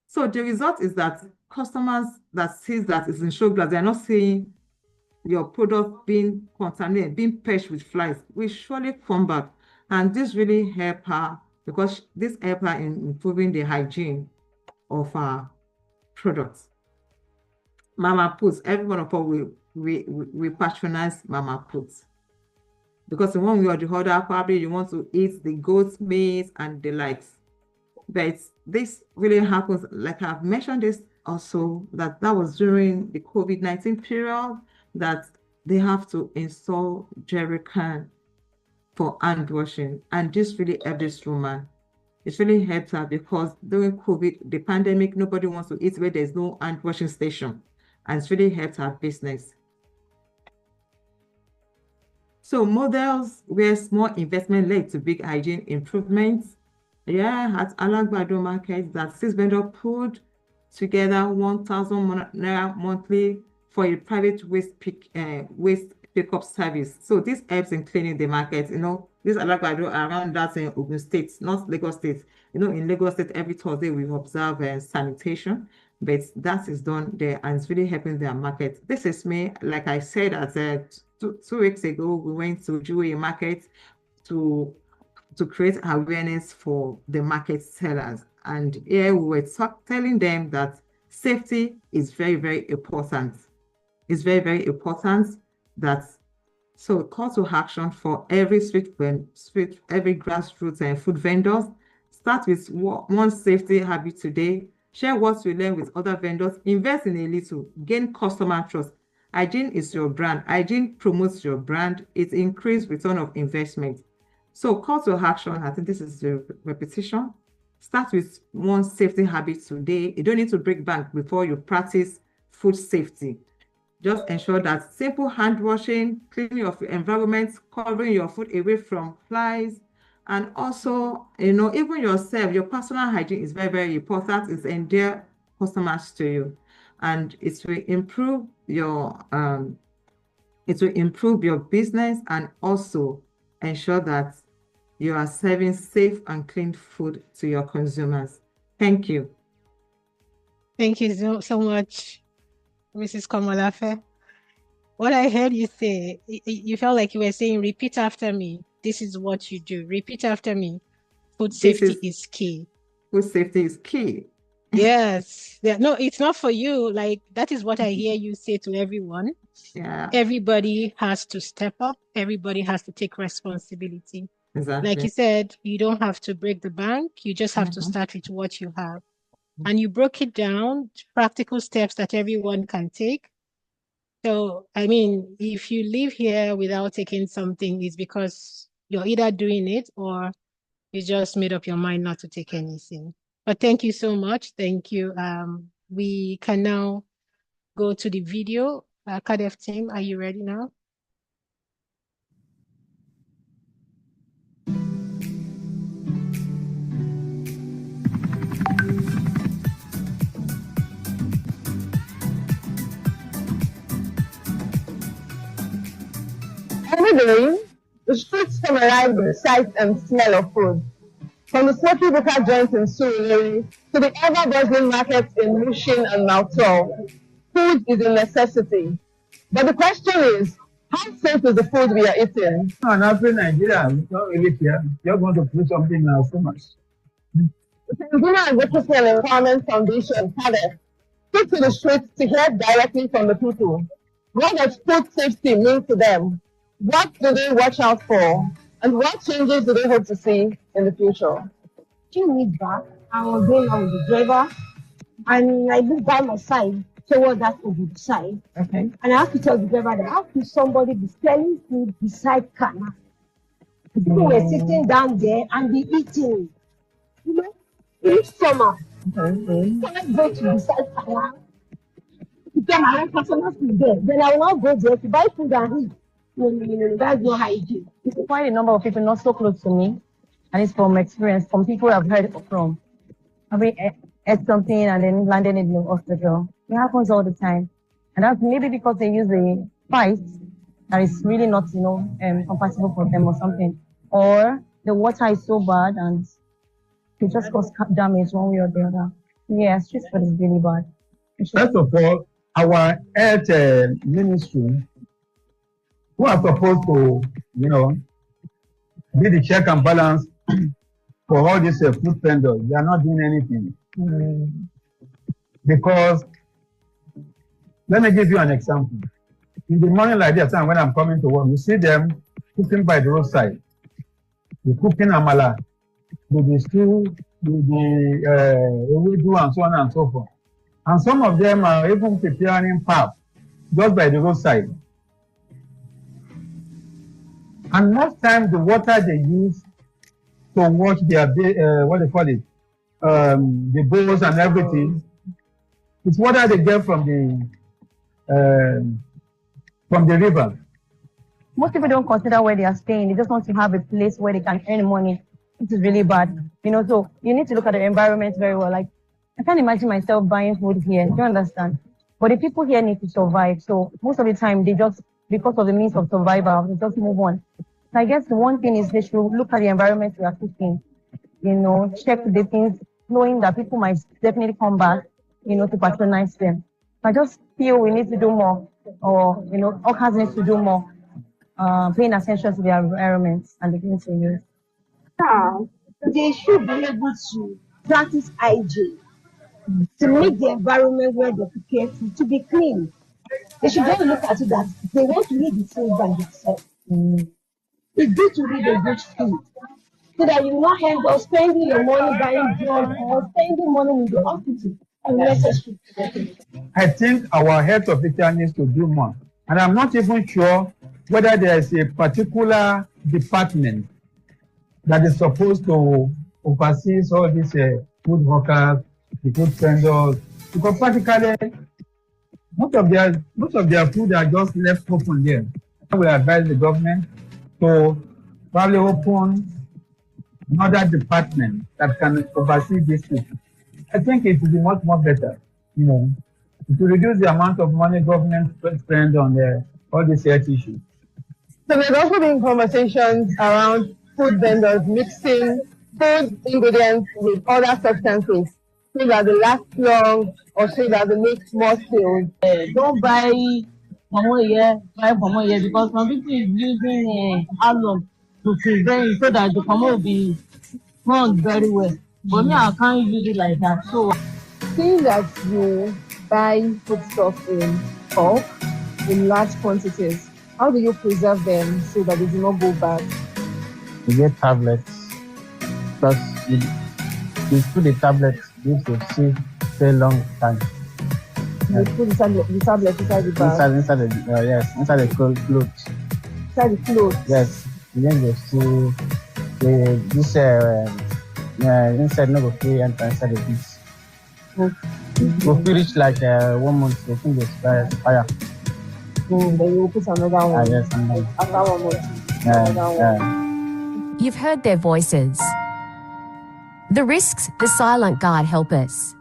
So the result is that customers that sees that it's in show glass, they're not seeing your product being contaminated, being perched with flies, will surely come back. And this really help her, because this help her in improving the hygiene of our products. Mama Puts, every one of us, we patronize Mama Puts, because in one way or the other, probably you want to eat the goat meat and the likes. But this really happens, like I've mentioned this also, that was during the COVID-19 period, that they have to install jerry can for hand washing. And this really helped this woman. It really helped her, because during COVID, the pandemic, nobody wants to eat where there's no hand washing station. And it's really helped her business. So models where small investment led to big hygiene improvements. Yeah, at Alagbado Market, that 6 vendors put together 1,000 naira monthly for a private waste pickup service. So this helps in cleaning the market. You know, this Alagbado around that in Ogun State, not Lagos State. You know, in Lagos State, every Thursday we observe sanitation, but that is done there, and it's really helping their market. This is me, like I said, at 2 weeks ago, we went to Jewelry Market to create awareness for the market sellers. And here we were telling them that safety is very, very important. is very, very important. So call to action for every every grassroots and food vendors. Start with one safety habit today. Share what you learn with other vendors. Invest in a little. Gain customer trust. Hygiene is your brand. Hygiene promotes your brand. It increases return of investment. So call to action, I think this is the repetition. Start with one safety habit today. You don't need to break bank before you practice food safety. Just ensure that simple hand washing, cleaning of your environment, covering your food away from flies, and also, even yourself, your personal hygiene is very, very important. It's endear customers to you, and it will improve your business and also ensure that you are serving safe and clean food to your consumers. Thank you. Thank you so much, Mrs. Komolafe. What I heard you say, you felt like you were saying, repeat after me. This is what you do. Repeat after me. Food safety is key. Food safety is key. Yes. Yeah. No, it's not for you. Like, that is what I hear you say to everyone. Yeah. Everybody has to step up. Everybody has to take responsibility. Exactly. Like you said, you don't have to break the bank. You just have to start with what you have. And you broke it down to practical steps that everyone can take. So, I mean, if you live here without taking something, it's because you're either doing it or you just made up your mind not to take anything. But thank you so much. Thank you. We can now go to the video. CADEF team, are you ready now? Every day, the streets summarize the sight and smell of food. From the smoky buka joints in Surulere to the ever-bustling markets in Mushin and Malto, food is a necessity. But the question is, how safe is the food we are eating? No, not in Nigeria. We don't really care. You're going to put something in our stomachs. The Nigeria Advocacy and Empowerment Foundation, CADEF, took to the streets to hear directly from the people. What does food safety mean to them? What do they watch out for? And what changes do they hope to see in the future? A few weeks back, I was going on with the driver, and I looked down my side towards that opposite side. Okay. And I have to tell the driver that how could somebody be selling food beside canal? People were sitting down there and be eating. You know, each summer, let's go to beside canal to get my own personal food there. Then I will not go there to buy food and eat. No, that's no hygiene. It's quite a number of people not so close to me, and it's from experience, from people I've heard from. I mean, ate something and then landed in the hospital. It happens all the time. And that's maybe because they use a spice that is really not, compatible for them or something. Or the water is so bad and it just causes damage one way or the other. Yeah, street food is really bad. First of all, our health ministry, who are supposed to, be the check and balance for all these food vendors, they are not doing anything. Because, let me give you an example. In the morning like this, when I'm coming to work, you see them cooking by the roadside. They're cooking amala, with the stew, with the ewedu, and so on and so forth. And some of them are even preparing pap just by the roadside. And most times the water they use to wash their, the bowls and everything, it's water they get from the river. Most people don't consider where they are staying. They just want to have a place where they can earn money. This is really bad. So you need to look at the environment very well. Like, I can't imagine myself buying food here. Do you understand? But the people here need to survive. So most of the time, they just, because of the means of survival, they just move on. So I guess the one thing is they should look at the environment we are cooking. Check the things, knowing that people might definitely come back, to patronize them. I just feel we need to do more, or, all kinds needs to do more, paying attention to their environment and the things we use. They should be able to practice hygiene to make the environment where they prepare food to be clean. They should just look at it that they want to read the food by themselves. It's good to read a good food so that you will not end up spending your money buying drugs or spending money in the hospital unnecessary. I think our health official needs to do more. And I'm not even sure whether there is a particular department that is supposed to oversee all these food workers, the food vendors, because practically most of their food are just left open there. I will advise the government to probably open another department that can oversee this food. I think it will be much more better, you know, to reduce the amount of money government spend on all these health issues. So there's also been conversations around food vendors mixing food ingredients with other substances so that they last long or so that they make more sales. Don't buy pomo here, because some people is using alum to prevent so that the pomo will be run very well. But me, I can't use it like that. So Seeing that you buy foodstuff in bulk, in large quantities, how do you preserve them so that they do not go bad? You get tablets, because you put the tablets, you to see very long time. You put the tablet inside the bag? Inside the, inside the clothes. Inside the clothes? Yes. Then you see inside no go free enter inside the beach. Go reach like 1 month, I think it's fire. Then you will put another one. Yes, After 1 month. Another one. You've heard their voices. The risks the silent guard help us.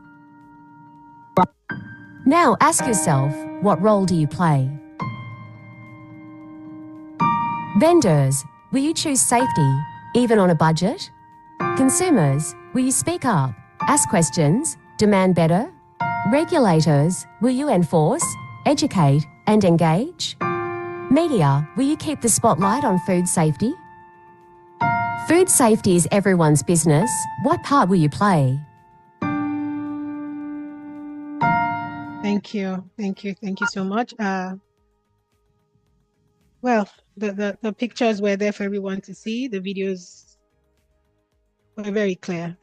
Now ask yourself, what role do you play? Vendors, will you choose safety, even on a budget? Consumers, will you speak up, ask questions, demand better? Regulators, will you enforce, educate and engage? Media, will you keep the spotlight on food safety? Food safety is everyone's business. What part will you play? Thank you so much. Well, the pictures were there for everyone to see. The videos were very clear.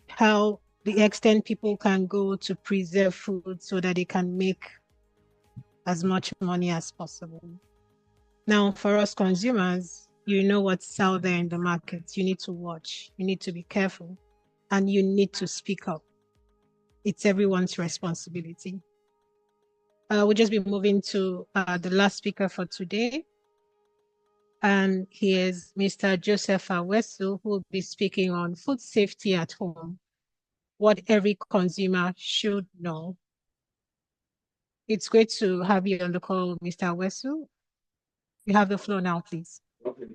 How the extent people can go to preserve food so that they can make as much money as possible. Now, for us consumers, you know what's out there in the market. You need to watch, you need to be careful, and you need to speak up. It's everyone's responsibility. We'll just be moving to the last speaker for today. And he is Mr. Joseph Awesu, who will be speaking on food safety at home, what every consumer should know. It's great to have you on the call, Mr. Awesu. You have the floor now, please. Okay.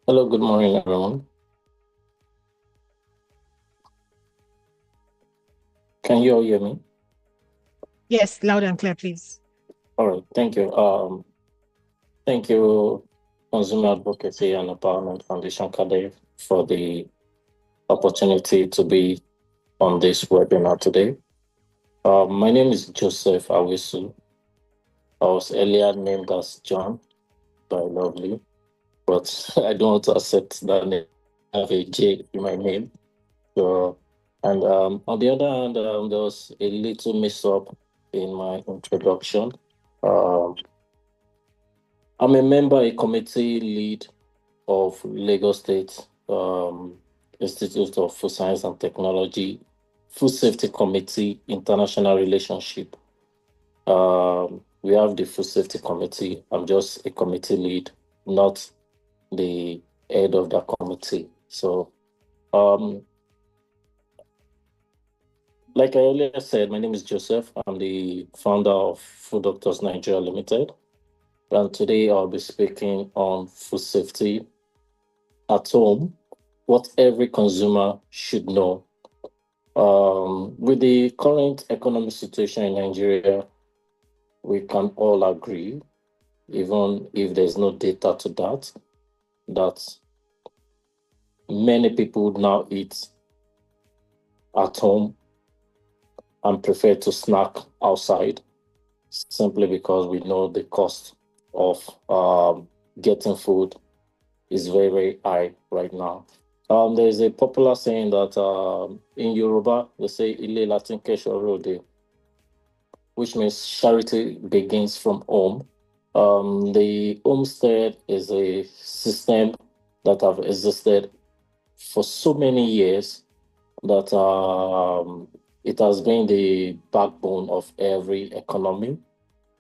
Hello, good morning, everyone. Can you all hear me? Yes, loud and clear, please. All right, thank you. Thank you, Consumer Advocacy and Empowerment Foundation, CADEF, for the opportunity to be on this webinar today. My name is Joseph Awesu. I was earlier named as John by Lovely, but I don't want to accept that name. I have a J in my name. So, and on the other hand, there was a little mix-up in my introduction. I'm a member, a committee lead of Lagos State Institute of Food Science and Technology, Food Safety Committee, International Relationship. We have the Food Safety Committee. I'm just a committee lead, not the head of that committee. So, like I earlier said, my name is Joseph. I'm the founder of Food Doctors Nigeria Limited. And today I'll be speaking on food safety at home, what every consumer should know. With the current economic situation in Nigeria, we can all agree, even if there's no data to that many people now eat at home and prefer to snack outside simply because we know the cost of getting food is very, very high right now. There's a popular saying that in Yoruba, they say Ile Latin Kesho, which means charity begins from home. The homestead is a system that have existed for so many years that it has been the backbone of every economy,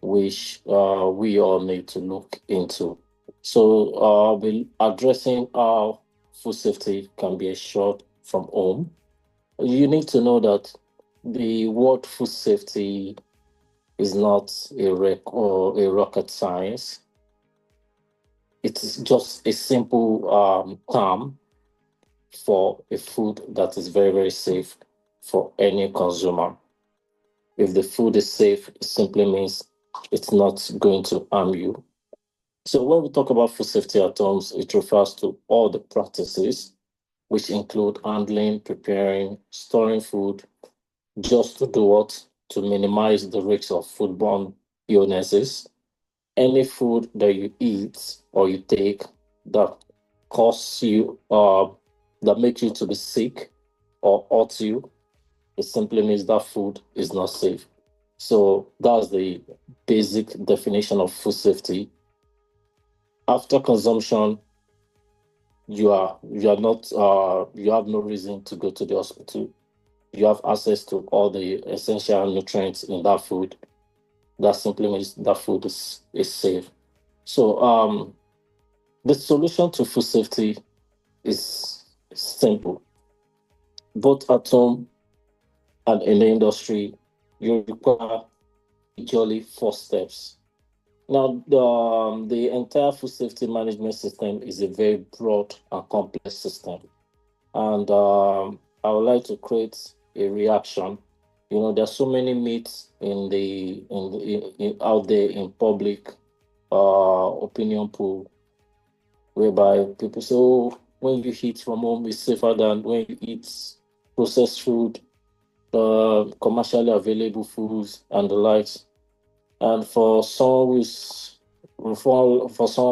which we all need to look into. So I'll be addressing how food safety can be assured from home. You need to know that the word food safety is not a rocket science. It is just a simple term for a food that is very, very safe for any consumer. If the food is safe, it simply means it's not going to harm you. So when we talk about food safety at homes, it refers to all the practices, which include handling, preparing, storing food, just to do what? To minimize the risks of foodborne illnesses. Any food that you eat or you take that causes you, that makes you to be sick or hurt you, it simply means that food is not safe. So that's the basic definition of food safety. After consumption, you have no reason to go to the hospital. You have access to all the essential nutrients in that food. That simply means that food is safe. So the solution to food safety is simple. Both at home and in the industry, you require usually 4 steps. Now, the entire food safety management system is a very broad and complex system. And I would like to create a reaction. You know, there's so many myths out there in public opinion pool, whereby people say, oh, when you eat from home, it's safer than when you eat processed food, commercially available foods, and the likes. And for someone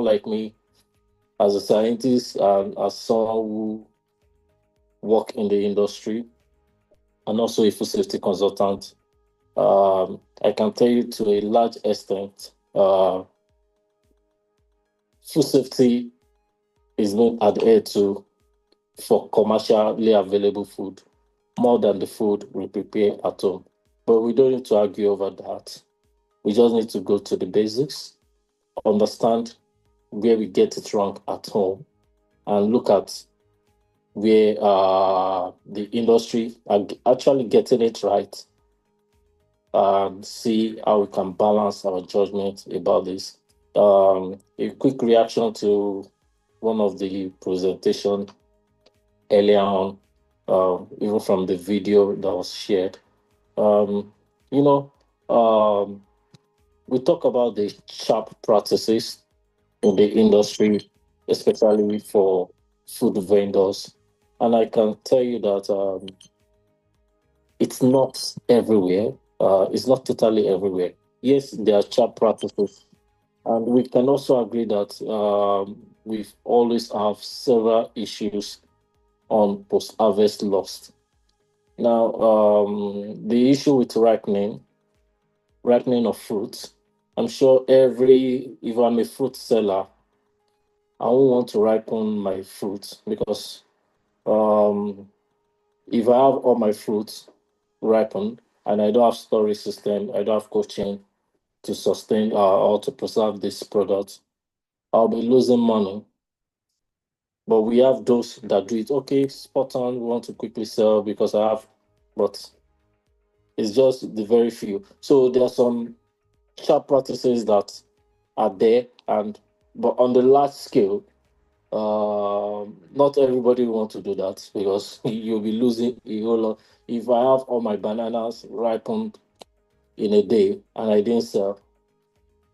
like me, as a scientist and as someone who work in the industry, and also a food safety consultant, I can tell you to a large extent, food safety is not adhered to for commercially available food more than the food we prepare at home. But we don't need to argue over that. We just need to go to the basics, understand where we get it wrong at home, and look at where the industry are actually getting it right, and see how we can balance our judgment about this. A quick reaction to one of the presentation earlier on, even from the video that was shared. We talk about the sharp practices in the industry, especially for food vendors. And I can tell you that it's not everywhere. It's not totally everywhere. Yes, there are sharp practices. And we can also agree that we've always have several issues on post-harvest loss. Now, the issue with ripening of fruits, I'm sure if I'm a fruit seller, I won't want to ripen my fruits because if I have all my fruits ripened and I don't have storage system, I don't have cold chain to sustain or to preserve this product, I'll be losing money. But we have those that do it. Okay, spot on, we want to quickly sell because I have, but it's just the very few. So there are some sharp practices that are there, but on the large scale, Not everybody want to do that because you'll be losing a whole lot. If I have all my bananas ripened in a day and I didn't sell,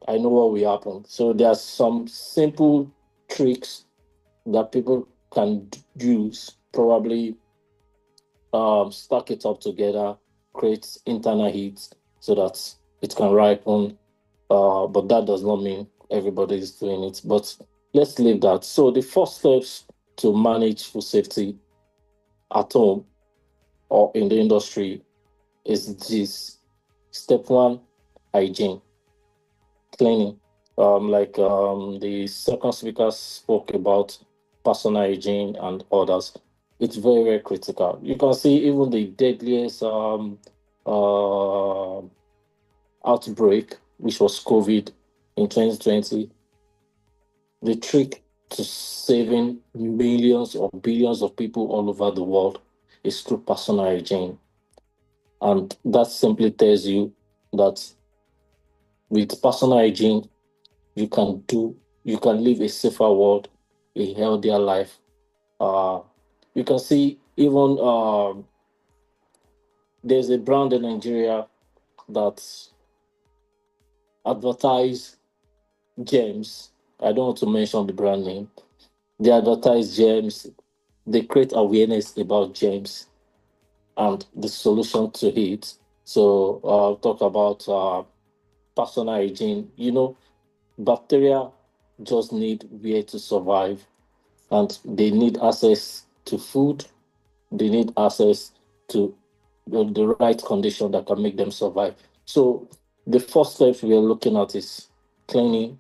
I know what will happen. So there are some simple tricks that people can use, probably stack it up together, create internal heat so that it can ripen. But that does not mean everybody is doing it. But let's leave that. So the first steps to manage food safety at home or in the industry is this. Step one, hygiene, cleaning. The second speaker spoke about personal hygiene and others. It's very, very critical. You can see even the deadliest uh, outbreak, which was COVID in 2020. The trick to saving millions or billions of people all over the world is through personal hygiene. And that simply tells you that with personal hygiene, you can live a safer world, a healthier life. You can see even there's a brand in Nigeria that advertise gems. I don't want to mention the brand name. They advertise gems. They create awareness about gems and the solution to it. So I'll talk about personal hygiene. Bacteria just need where to survive, and they need access to food. They need access to the right condition that can make them survive. So the first step we are looking at is cleaning.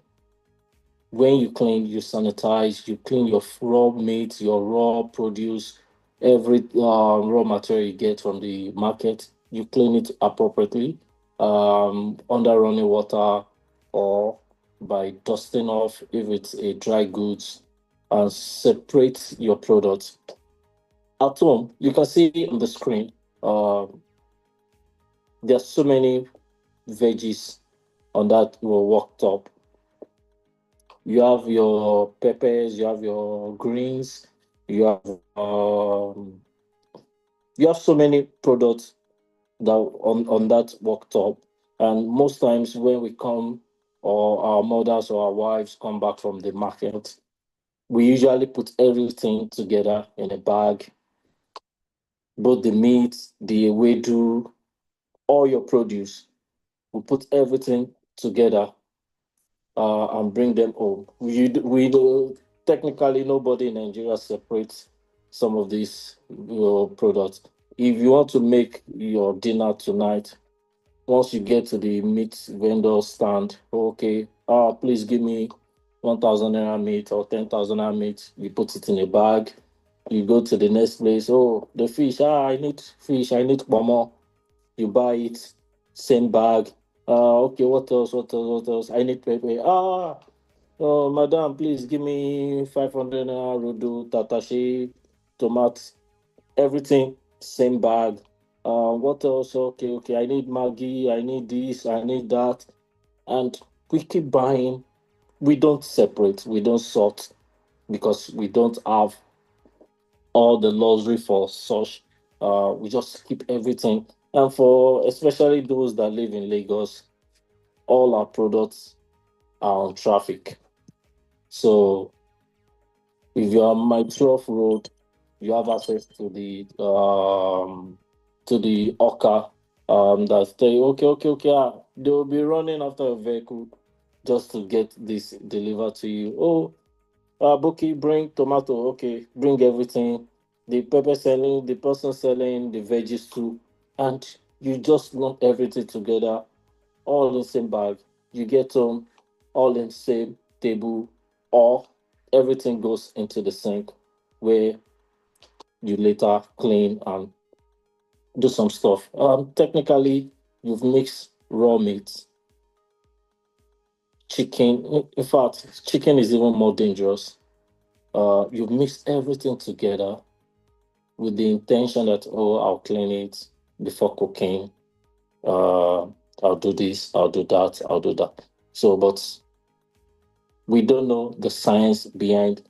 When you clean, you sanitize, you clean your raw meat, your raw produce, every raw material you get from the market, you clean it appropriately under running water or by dusting off if it's a dry goods, and separate your products. At home, you can see on the screen, there are so many veggies on that worktop. You have your peppers, you have your greens, you have so many products that on that worktop. And most times when we come, or our mothers or our wives come back from the market, we usually put everything together in a bag, both the meat, the ewedu, all your produce. We put everything together and bring them home. We do technically nobody in Nigeria separates some of these products. If you want to make your dinner tonight, once you get to the meat vendor stand, okay, please give me 1,000 naira meat or 10,000 naira meat. You put it in a bag. You go to the next place. Oh, the fish. I need fish. I need pomo. You buy it, same bag. Okay, what else? What else? What else? I need pepper. Oh, madam, please give me 500 naira rodo, tatashi, tomatoes, everything, same bag. What else? Okay, okay. I need Maggi. I need this. I need that. And we keep buying. We don't separate. We don't sort because we don't have all the luxury for such. We just keep everything. And for especially those that live in Lagos, all our products are on traffic. So if you're on my 12 road, you have access to the Oka that say, okay, they will be running after a vehicle just to get this delivered to you. Oh, Boki, bring tomato. Okay, bring everything. The pepper selling, the person selling the veggies too. And you just lump everything together, all in the same bag. You get them all in the same table, or everything goes into the sink where you later clean and do some stuff. Technically, you've mixed raw meat, chicken. In fact, chicken is even more dangerous. You've mixed everything together with the intention that, oh, I'll clean it before cooking. I'll do this, I'll do that, I'll do that. So, but we don't know the science behind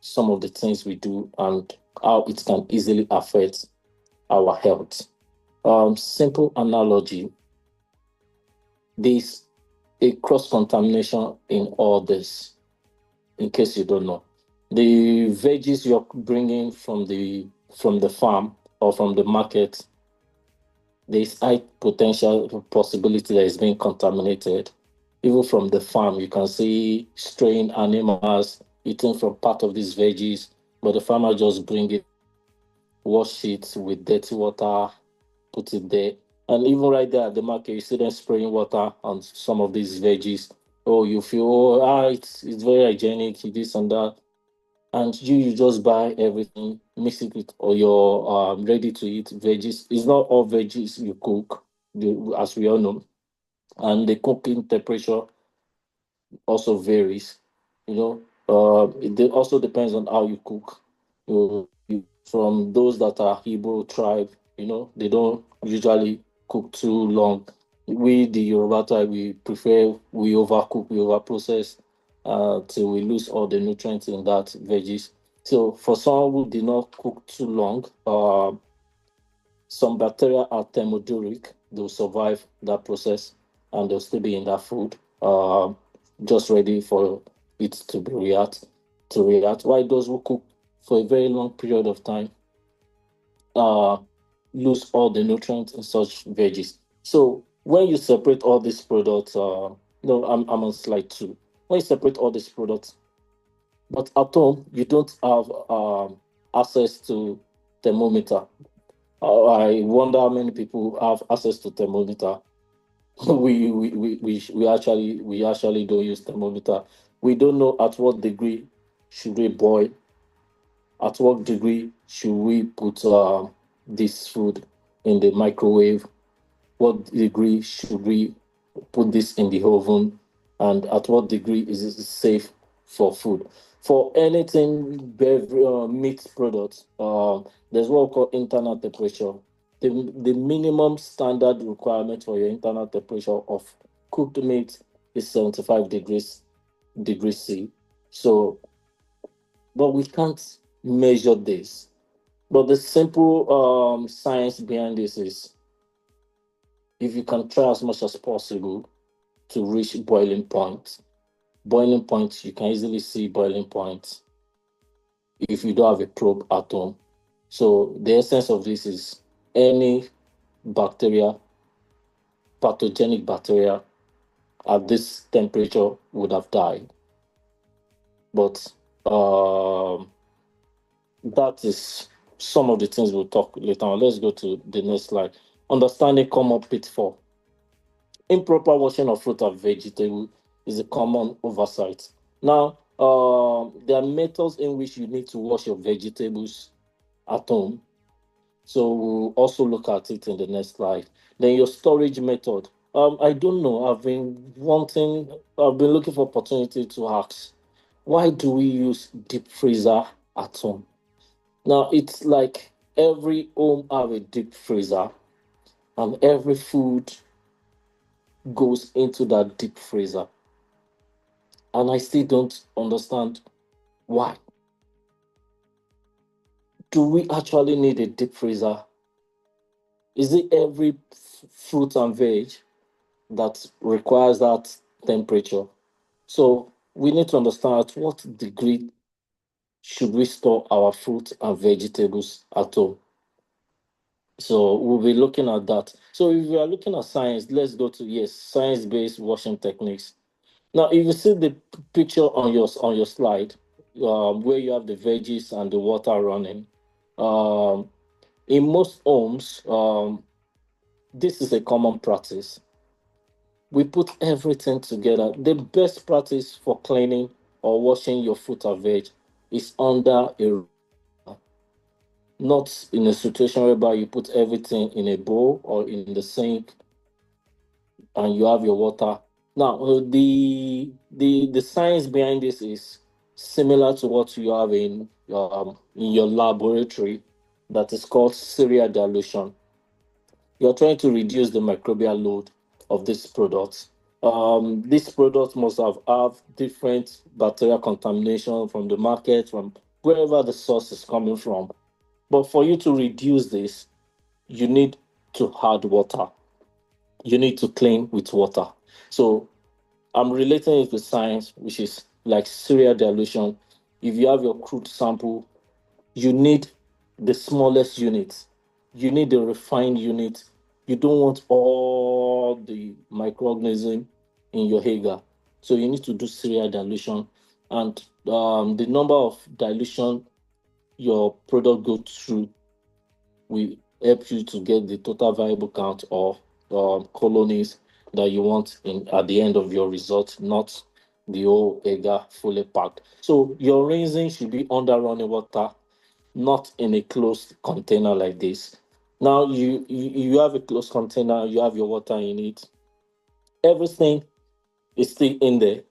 some of the things we do and how it can easily affect our health. Simple analogy, there's a cross-contamination in all this, in case you don't know. The veggies you're bringing from the farm or from the market, there's high potential possibility that it's being contaminated. Even from the farm, you can see straying animals eating from part of these veggies, but the farmer just bring it, wash it with dirty water, put it there. And even right there at the market, you see them spraying water on some of these veggies. Oh, you feel, it's very hygienic, this and that. And you just buy everything, mix it with all your ready-to-eat veggies. It's not all veggies you cook, as we all know. And the cooking temperature also varies. It also depends on how you cook. From those that are Igbo tribe, they don't usually cook too long. We, the Yoruba tribe, we overcook, we overprocess till we lose all the nutrients in that veggies. So for someone who did not cook too long, some bacteria are thermoduric. They'll survive that process and they'll still be in that food, just ready for it to react. While those who cook for a very long period of time lose all the nutrients in such veggies. So when you separate all these products, I'm on slide 2. When you separate all these products, but at home you don't have access to thermometer. I wonder how many people have access to thermometer. we actually don't use thermometer. We don't know at what degree should we boil. At what degree should we put this food in the microwave? What degree should we put this in the oven? And at what degree is it safe for food? For anything meat products, there's what we call internal temperature. The minimum standard requirement for your internal temperature of cooked meat is 75 degrees C. So, but we can't measure this. But the simple science behind this is, if you can try as much as possible to reach boiling point, you can easily see boiling point if you don't have a probe at home. So the essence of this is any bacteria, pathogenic bacteria at this temperature would have died. But that is some of the things we'll talk later on. Let's go to the next slide. Understanding common pitfall. Improper washing of fruit and vegetable is a common oversight. Now, there are methods in which you need to wash your vegetables at home. So we'll also look at it in the next slide. Then your storage method. I don't know. I've been looking for opportunity to ask, why do we use deep freezer at home? Now, it's like every home have a deep freezer and every food goes into that deep freezer. And I still don't understand why. Do we actually need a deep freezer? Is it every fruit and veg that requires that temperature? So we need to understand at what degree should we store our fruit and vegetables at home. So we'll be looking at that. So if we are looking at science, let's go to, science-based washing techniques. Now, if you see the picture on your slide, where you have the veggies and the water running, in most homes, this is a common practice. We put everything together. The best practice for cleaning or washing your fruit or veg is under a, not in a situation whereby you put everything in a bowl or in the sink and you have your water. Now, the science behind this is similar to what you have in your laboratory, that is called serial dilution. You're trying to reduce the microbial load of this product. This product must have different bacterial contamination from the market, from wherever the source is coming from. But for you to reduce this, you need to add water. You need to clean with water. So I'm relating it with science, which is like serial dilution. If you have your crude sample, you need the smallest unit. You need the refined unit. You don't want all the microorganism in your agar. So you need to do serial dilution. And the number of dilution your product goes through will help you to get the total viable count or colonies that you want in at the end of your result, not the whole agar fully packed. So your rinsing should be under running water, not in a closed container like this. Now you have a closed container, you have your water in it. Everything is still in there.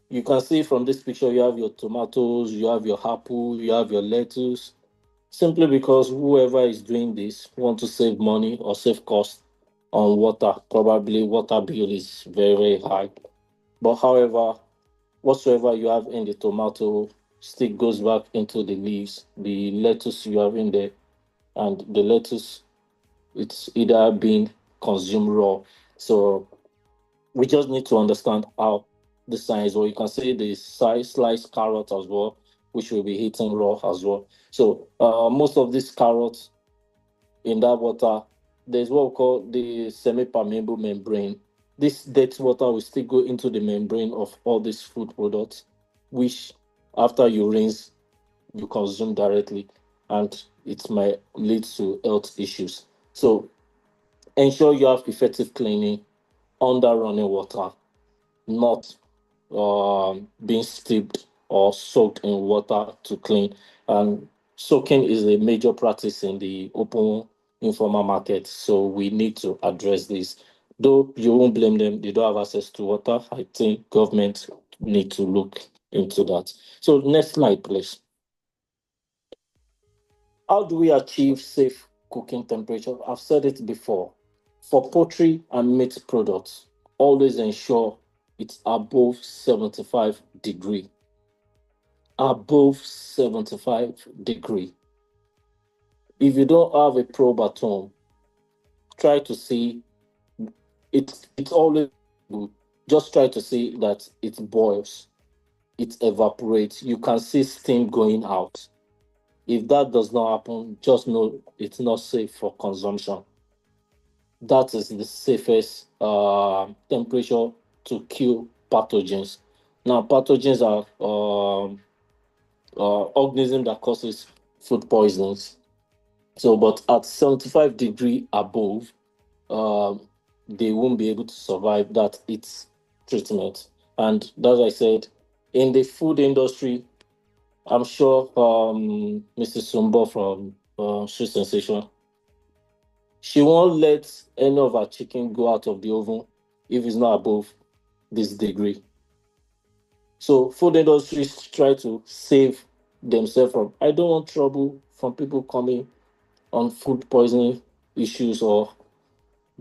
You can see from this picture, you have your tomatoes, you have your apple, you have your lettuce. Simply because whoever is doing this want to save money or save cost on water. Probably water bill is very, very high. But however, whatsoever you have in the tomato still goes back into the leaves. The lettuce you have in there, and the lettuce, it's either being consumed raw. So we just need to understand how the size, or you can say the size sliced carrot as well, which will be eaten raw as well. So most of these carrots in that water, there's what we call the semi-permeable membrane. This dead water will still go into the membrane of all these food products, which after you rinse, you consume directly, and it might lead to health issues. So ensure you have effective cleaning under running water, not being steeped or soaked in water to clean. And soaking is a major practice in the open informal market, so we need to address this. Though you won't blame them, they don't have access to water. I think government need to look into that. So next slide, please. How do we achieve safe cooking temperature? I've said it before. For poultry and meat products, always ensure it's above 75 degree. Above 75 degree. If you don't have a probe at home, try to see it's always good. Just try to see that it boils, it evaporates. You can see steam going out. If that does not happen, just know it's not safe for consumption. That is the safest temperature to kill pathogens. Now, pathogens are organism that causes food poisons. So, but at 75 degree above, they won't be able to survive that heat treatment. And as I said, in the food industry, I'm sure Mrs. Sumbo from Sweet Sensation, she won't let any of her chicken go out of the oven if it's not above this degree. So food industries try to save themselves from, I don't want trouble from people coming on food poisoning issues or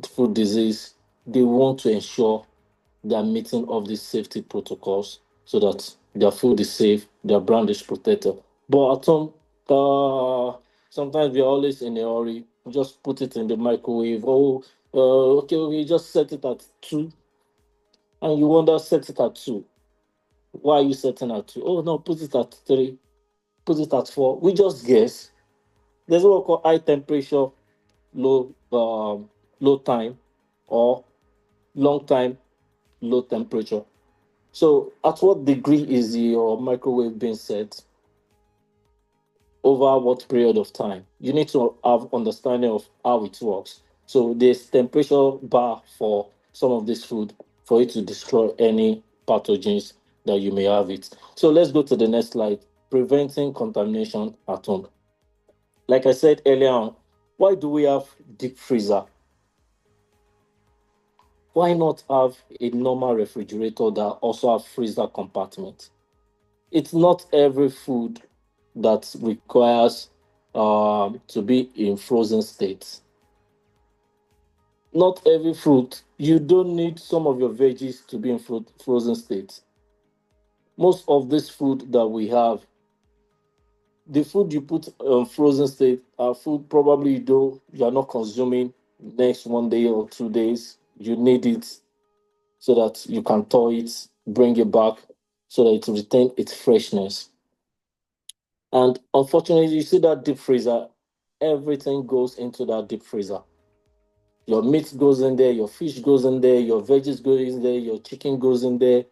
food disease. They want to ensure they're meeting of these safety protocols so that their food is safe, their brand is protected. But at some, sometimes we're always in a hurry. Just put it in the microwave. Oh, okay, we just set it at 2. And you wonder, set it at 2. Why are you setting at 2? Oh, no, put it at 3. Put it at 4. We just guess. There's what we call high temperature, low time, or long time, low temperature. So at what degree is your microwave being set? Over what period of time? You need to have understanding of how it works. So there's temperature bar for some of this food for it to destroy any pathogens that you may have it. So let's go to the next slide. Preventing contamination at home. Like I said earlier on, why do we have deep freezer? Why not have a normal refrigerator that also have freezer compartment? It's not every food that requires to be in frozen state. Not every fruit. You don't need some of your veggies to be in frozen state. Most of this food that we have the food you put on frozen state are food probably you are not consuming next 1 day or 2 days. You need it so that you can thaw it, bring it back so that it will retain its freshness. And unfortunately, you see that deep freezer, everything goes into that deep freezer. Your meat goes in there, your fish goes in there, your veggies goes in there, your chicken goes in there,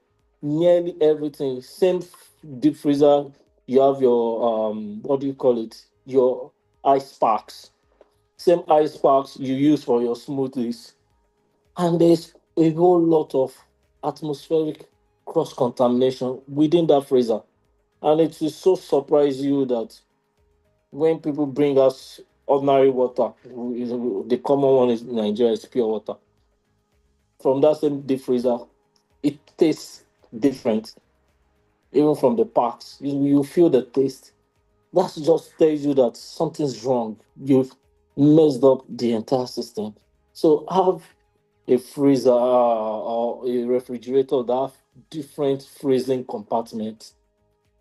nearly everything. Same deep freezer, you have your, what do you call it? Your ice packs. Same ice packs you use for your smoothies. And there's a whole lot of atmospheric cross-contamination within that freezer. And it will so surprise you that when people bring us ordinary water, the common one in Nigeria is pure water. From that same deep freezer, it tastes different. Even from the packs, you feel the taste. That just tells you that something's wrong. You've messed up the entire system. So have a freezer or a refrigerator that have different freezing compartments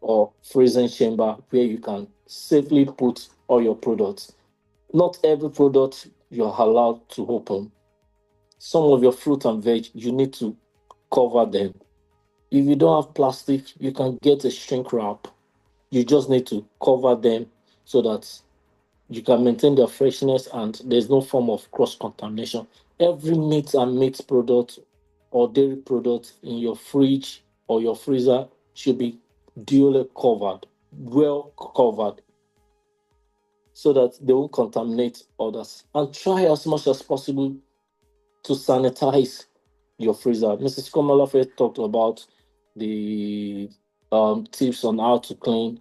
or freezing chamber where you can safely put all your products. Not every product you're allowed to open. Some of your fruit and veg, you need to cover them. If you don't have plastic, you can get a shrink wrap. You just need to cover them so that you can maintain their freshness and there's no form of cross-contamination. Every meat and meat product or dairy product in your fridge or your freezer should be duly covered, well covered, so that they won't contaminate others. And try as much as possible to sanitize your freezer. Mrs. Komalafe talked about the tips on how to clean.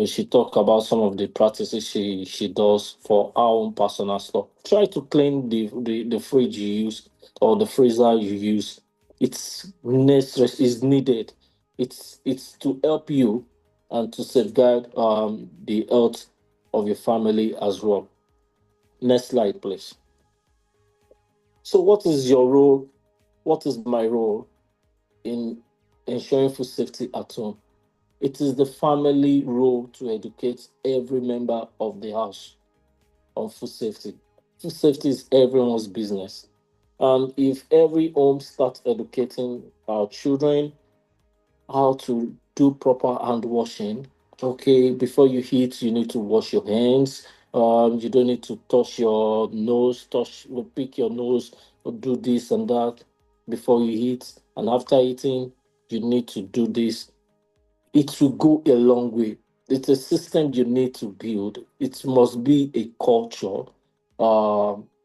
She talked about some of the practices she does for our own personal stuff. Try to clean the fridge you use or the freezer you use. It's necessary, it's needed. It's to help you and to safeguard the health of your family as well. Next slide, please. So what is your role? What is my role in ensuring food safety at home? It is the family role to educate every member of the house on food safety. Food safety is everyone's business. And if every home starts educating our children how to do proper hand washing, okay, before you eat, you need to wash your hands. You don't need to touch your nose, pick your nose, or do this and that before you eat. And after eating, you need to do this. It will go a long way. It's a system you need to build. It must be a culture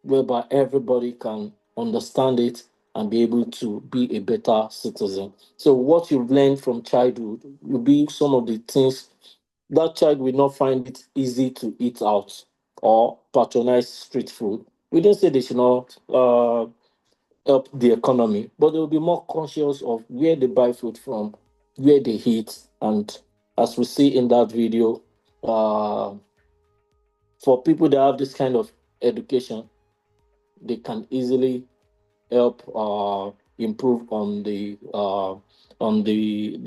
whereby everybody can understand it and be able to be a better citizen. So what you've learned from childhood will be some of the things that child will not find it easy to eat out or patronize street food. We didn't say they should not help the economy, but they will be more conscious of where they buy food from, where they eat, and as we see in that video, for people that have this kind of education, they can easily help improve on the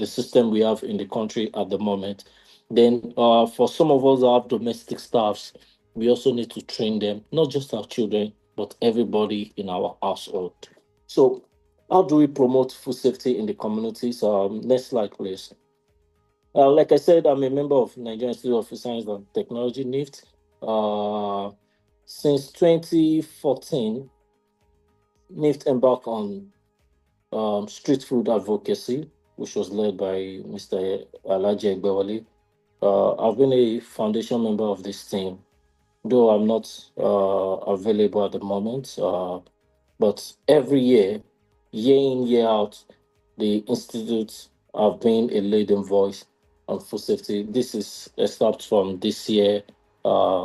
system we have in the country at the moment. Then for some of us that have domestic staffs, we also need to train them, not just our children, but everybody in our household. So how do we promote food safety in the communities? Next slide, please. Like I said, I'm a member of Nigerian Institute of Science and Technology, NIFT. Since 2014, NIFT embarked on street food advocacy, which was led by Mr. Alhaji Egbewale. I've been a foundation member of this team, though I'm not available at the moment. But every year in, year out, the institute have been a leading voice on food safety. This is a start from this year,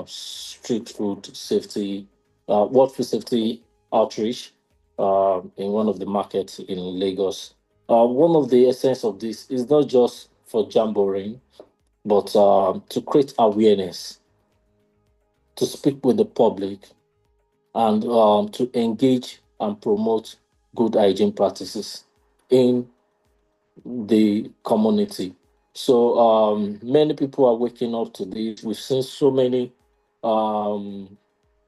street food safety, world food safety outreach in one of the markets in Lagos. One of the essence of this is not just for jamboree, but to create awareness, to speak with the public, and to engage and promote good hygiene practices in the community. So many people are waking up to this. We've seen so many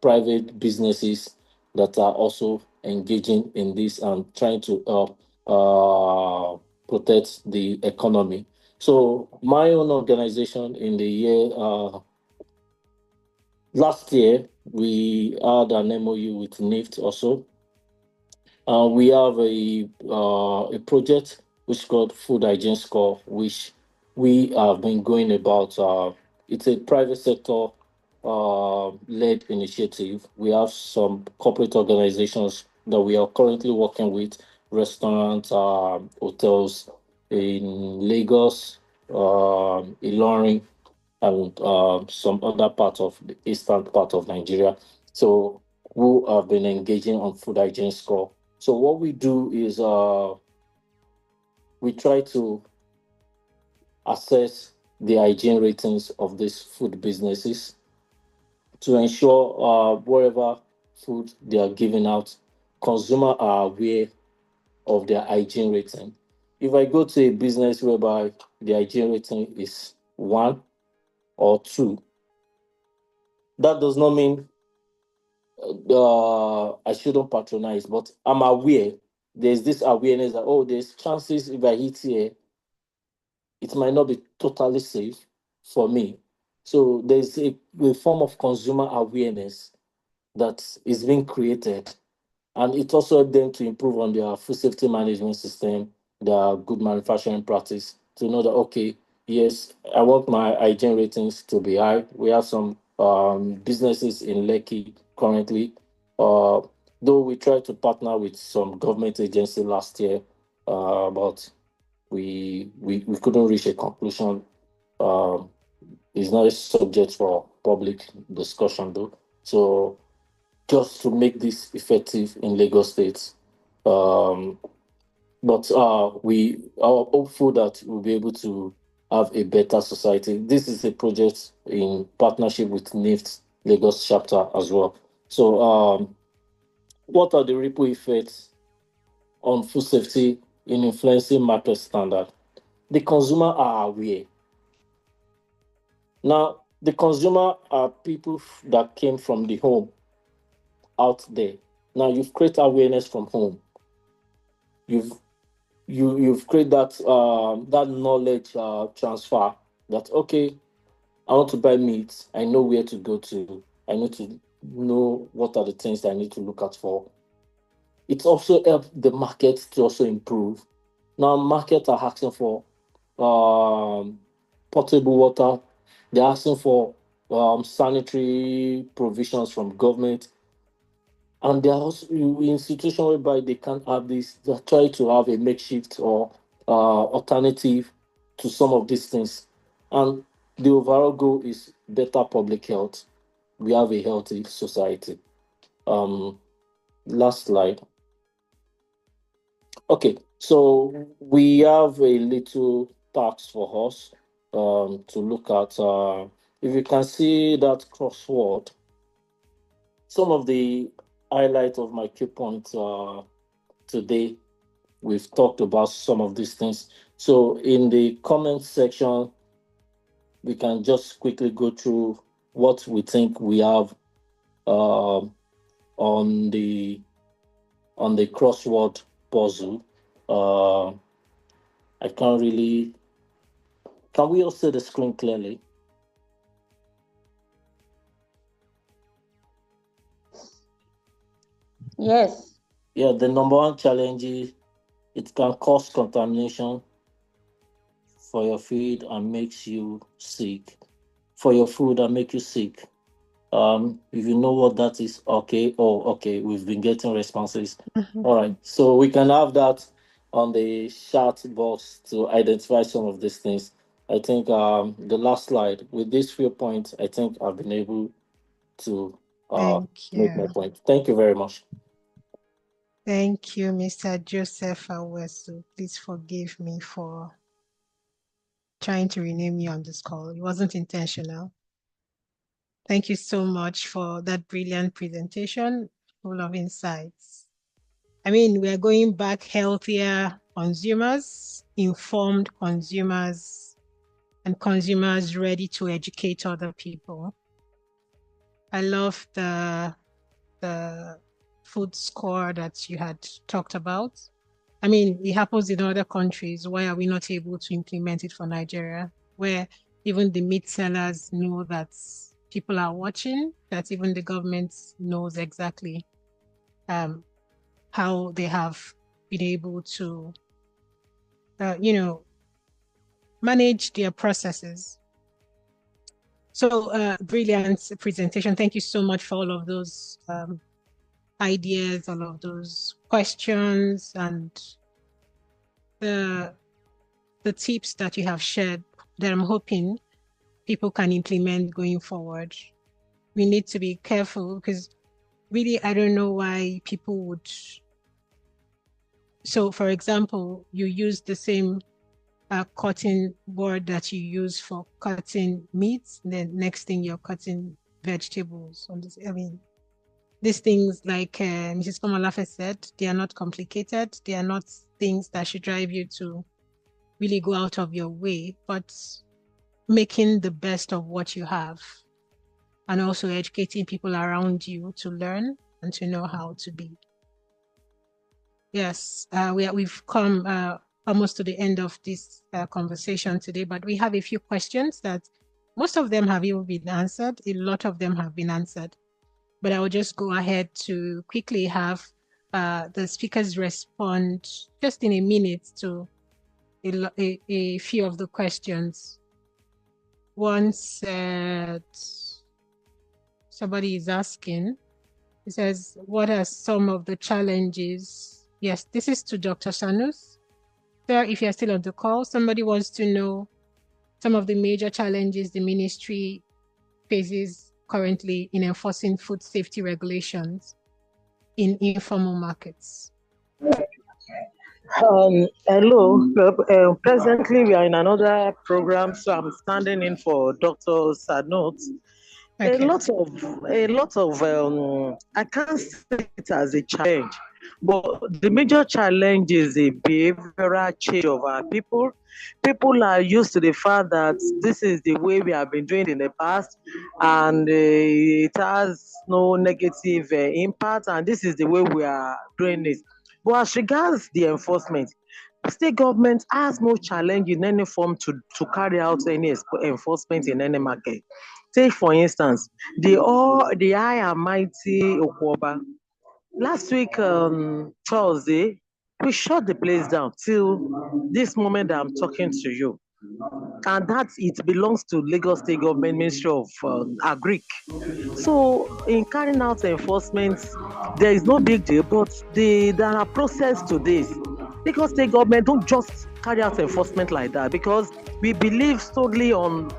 private businesses that are also engaging in this and trying to help protect the economy. So my own organization in the year last year, we had an MOU with NIFT also. We have a project which is called Food Hygiene Score, which we have been going about. It's a private sector led initiative. We have some corporate organizations that we are currently working with, restaurants, hotels in Lagos, Ilorin, and some other parts of the eastern part of Nigeria. So who have been engaging on food hygiene score. So what we do is we try to assess the hygiene ratings of these food businesses to ensure whatever food they are giving out, consumers are aware of their hygiene rating. If I go to a business whereby the hygiene rating is 1 or 2, that does not mean I shouldn't patronize, but I'm aware. There's this awareness that, oh, there's chances if I hit here, it might not be totally safe for me. So there's a form of consumer awareness that is being created, and it also helps them to improve on their food safety management system, their good manufacturing practice, to know that, okay, yes, I want my hygiene ratings to be high. We have some businesses in Lekki currently, though we tried to partner with some government agency last year, but we couldn't reach a conclusion. It's not a subject for public discussion though. So just to make this effective in Lagos State. But we are hopeful that we'll be able to have a better society. This is a project in partnership with NIFT Lagos chapter as well. So what are the ripple effects on food safety in influencing market standard? The consumer are aware. Now, the consumer are people that came from the home out there. Now you've created awareness from home. You've created that knowledge transfer that, okay, I want to buy meat. I know where to go to. I need to know what are the things that I need to look out for. It's also helped the market to also improve. Now markets are asking for potable water. They're asking for sanitary provisions from government. And there are also institutions whereby they can't have this. They try to have a makeshift or alternative to some of these things. And the overall goal is better public health. We have a healthy society. Last slide. Okay, so we have a little task for us to look at. If you can see that crossword, some of the highlight of my key points today, we've talked about some of these things. So in the comment section, we can just quickly go through what we think we have on the crossword puzzle. I can't really. Can we all see the screen clearly? Yes. Yeah, the number one challenge is it can cause contamination for your feed and makes you sick. For your food and make you sick. If you know what that is, okay. Oh, okay. We've been getting responses. All right. So we can have that on the chat box to identify some of these things. I think the last slide with these few points, I think I've been able to make my point. Thank you very much. Thank you, Mr. Joseph Awesu. Please forgive me for trying to rename you on this call. It wasn't intentional. Thank you so much for that brilliant presentation, full of insights. I mean, we're going back healthier consumers, informed consumers, and consumers ready to educate other people. I love the food score that you had talked about. I mean, it happens in other countries. Why are we not able to implement it for Nigeria, where even the meat sellers know that people are watching, that even the government knows exactly how they have been able to, manage their processes. So brilliant presentation. Thank you so much for all of those ideas, all of those questions, and the tips that you have shared that I'm hoping people can implement going forward. We need to be careful because really, I don't know why people would. So for example, you use the same cutting board that you use for cutting meats, then next thing you're cutting vegetables on this. I mean, these things, like Mrs. Komalafe said, they are not complicated. They are not things that should drive you to really go out of your way, but making the best of what you have and also educating people around you to learn and to know how to be. Yes, we've come almost to the end of this conversation today, but we have a few questions that most of them have even been answered. A lot of them have been answered, but I will just go ahead to quickly have the speakers respond just in a minute to a few of the questions. One said, somebody is asking, he says, what are some of the challenges? Yes, this is to Dr. Sanus. Sir, if you're still on the call, somebody wants to know some of the major challenges the ministry faces currently in enforcing food safety regulations in informal markets. Hello. Presently, we are in another program, so I'm standing in for Dr. Sanut. Okay. A lot of I can't say it as a challenge, but the major challenge is the behavioral change of our people. People are used to the fact that this is the way we have been doing in the past, and it has no negative impact, and this is the way we are doing it. But as regards the enforcement, state government has no challenge in any form to carry out any enforcement in any market. Take, for instance, the high and mighty Okwoba. Last week, Thursday, we shut the place down till this moment that I'm talking to you. And that it belongs to Lagos State Government Ministry of Agric. So in carrying out enforcement, there is no big deal, but there are a process to this. Lagos State Government don't just carry out enforcement like that, because we believe solely on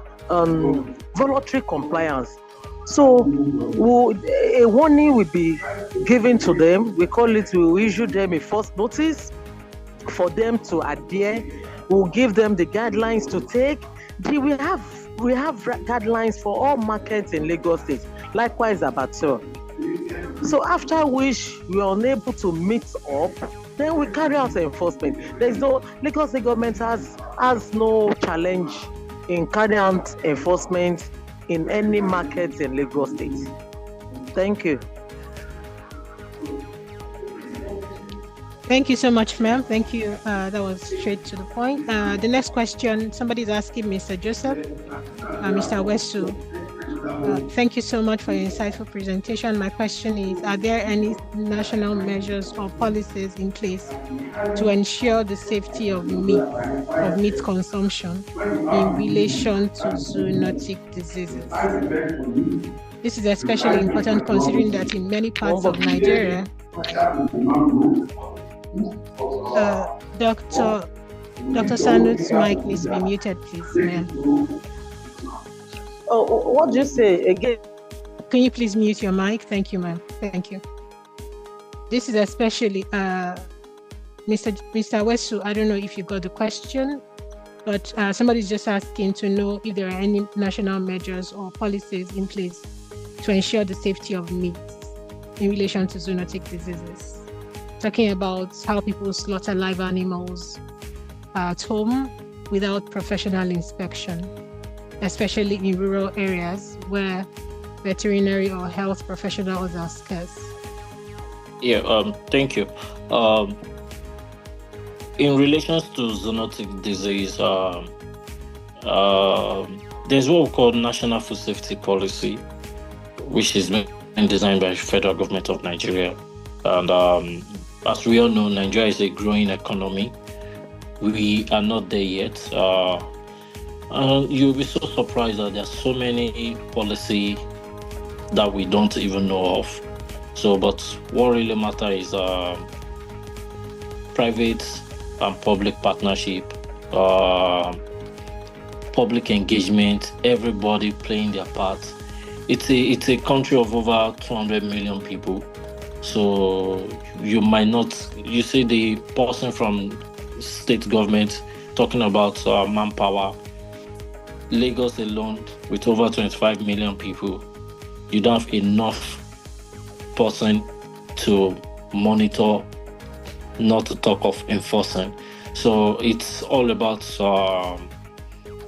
voluntary compliance. So a warning will be given to them. We call it, we will issue them a first notice for them to adhere. We'll give them the guidelines to take. We have guidelines for all markets in Lagos State, likewise Abattoir. So after which we are unable to meet up, then we carry out enforcement. There's no, Lagos State government has no challenge in carrying out enforcement in any markets in Lagos State. Thank you. Thank you so much, ma'am. Thank you. That was straight to the point. The next question, somebody's asking Mr. Joseph, Mr. Wesu. Thank you so much for your insightful presentation. My question is, are there any national measures or policies in place to ensure the safety of meat consumption in relation to zoonotic diseases? This is especially important considering that in many parts of Nigeria, Dr. Sanut's mic needs to be muted, please, ma'am. Oh, what do you say again? Can you please mute your mic? Thank you, ma'am. Thank you. This is especially, Mr. Wesu, I don't know if you got the question, but somebody's just asking to know if there are any national measures or policies in place to ensure the safety of meat in relation to zoonotic diseases. Talking about how people slaughter live animals at home without professional inspection, especially in rural areas where veterinary or health professionals are scarce? Yeah, thank you. In relation to zoonotic disease, there's what we call National Food Safety Policy, which is been designed by the federal government of Nigeria. And as we all know, Nigeria is a growing economy. We are not there yet. You'll be so surprised that there's so many policy that we don't even know of. So, but what really matters is private and public partnership, public engagement, everybody playing their part. It's a country of over 200 million people. So you might not, you see the person from state government talking about manpower. Lagos alone, with over 25 million people, you don't have enough person to monitor, not to talk of enforcing. So it's all about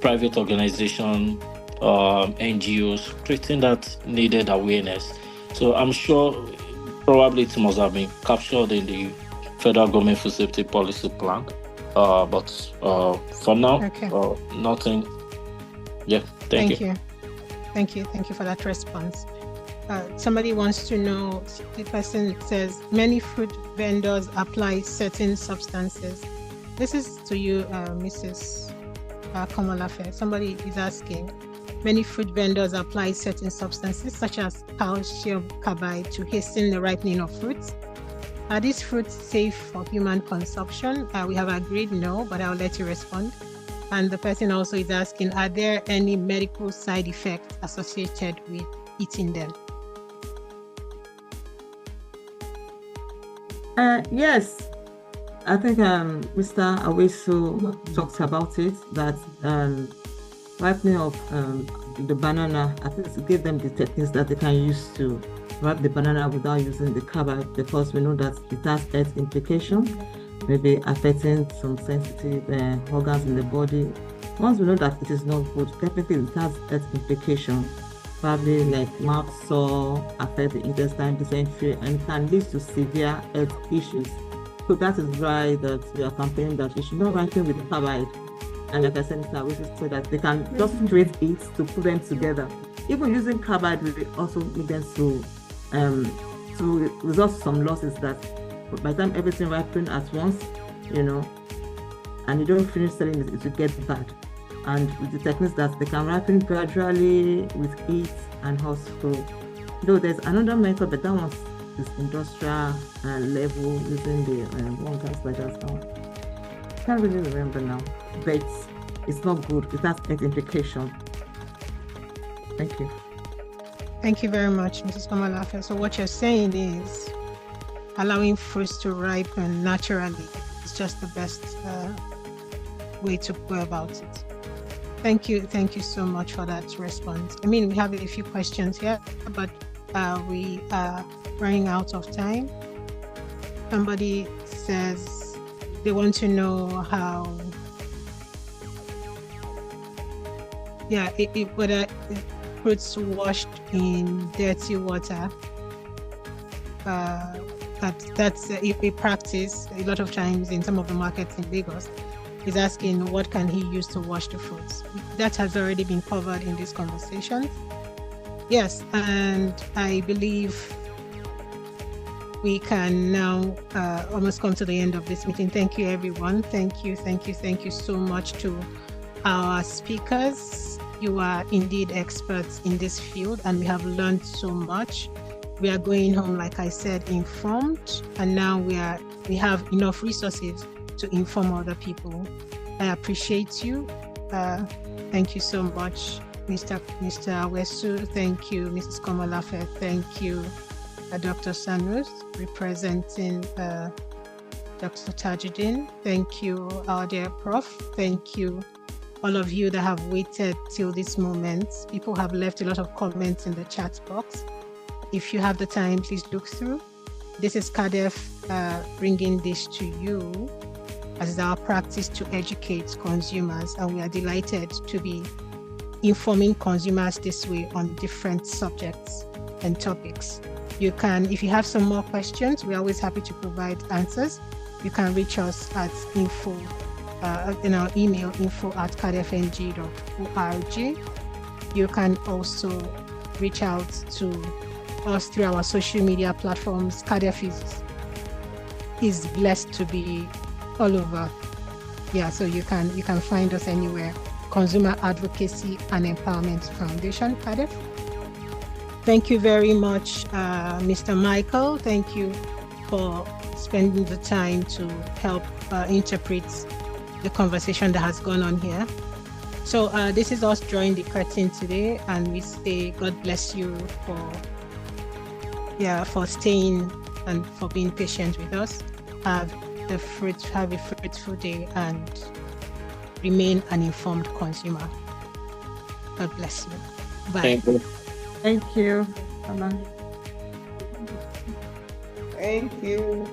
private organization, NGOs, creating that needed awareness. So I'm sure probably it must have been captured in the federal government food safety policy plan. But for now, nothing. Yeah, thank you. Thank you for that response. Somebody wants to know, the person says, many fruit vendors apply certain substances. This is to you, Mrs. Komolafe. Somebody is asking, many fruit vendors apply certain substances such as calcium carbide to hasten the ripening of fruits. Are these fruits safe for human consumption? We have agreed no, but I'll let you respond. And the person also is asking, are there any medical side effects associated with eating them? Yes, I think Mr. Aweso talks about it, that ripening of the banana, I think it gave them the techniques that they can use to ripe the banana without using the carbide, because we know that it has health implications, maybe affecting some sensitive organs in the body. Once we know that it is not good, definitely it has health implications, probably like mouth sore, affect the intestine, dysentery, and can lead to severe health issues. So that is why that we are campaigning that we should not ripen with the carbide. And like I said, Mr. Aweso said that they can just trade it to put them together. Even using carbide will also lead them to result some losses, that by the time everything ripens at once, you know, and you don't finish selling it, it will get bad. And with the techniques that they can ripen gradually with heat and hot stove. Though there's another method, but that one is industrial level, using the one gas like that. I can't really remember now, but it's not good. It has an implication. Thank you. Thank you very much, Mrs. Komolafe. So what you're saying is allowing fruits to ripen naturally is just the best way to go about it. Thank you so much for that response. I mean, we have a few questions here, but we are running out of time. Somebody says they want to know how, whether fruits washed in dirty water, that's a practice a lot of times in some of the markets in Lagos. He's asking what can he use to wash the fruits. That has already been covered in this conversation. Yes, and I believe we can now almost come to the end of this meeting. Thank you, everyone. Thank you so much to our speakers. You are indeed experts in this field, and we have learned so much. We are going home, like I said, informed, and now we have enough resources to inform other people. I appreciate you. Thank you so much, Mr. Aweso. Thank you, Mrs. Komolafe. Thank you, Dr. Sanus, representing Dr. Tajudeen. Thank you, our dear Prof. Thank you, all of you that have waited till this moment. People have left a lot of comments in the chat box. If you have the time, please look through. This is CADEF bringing this to you. as it's our practice to educate consumers, and we are delighted to be informing consumers this way on different subjects and topics. You can, if you have some more questions, we're always happy to provide answers. You can reach us at info, in our email, info@cadefng.org. You can also reach out to us through our social media platforms. CADEF is blessed to be all over. Yeah, so you can find us anywhere. Consumer Advocacy and Empowerment Foundation, CADEF. Thank you very much, Mr. Michael. Thank you for spending the time to help interpret the conversation that has gone on here. So this is us drawing the curtain today, and we say God bless you for staying and for being patient with us. Have a fruitful day and remain an informed consumer. God bless you. Bye. Thank you. Thank you. Bye-bye. Thank you.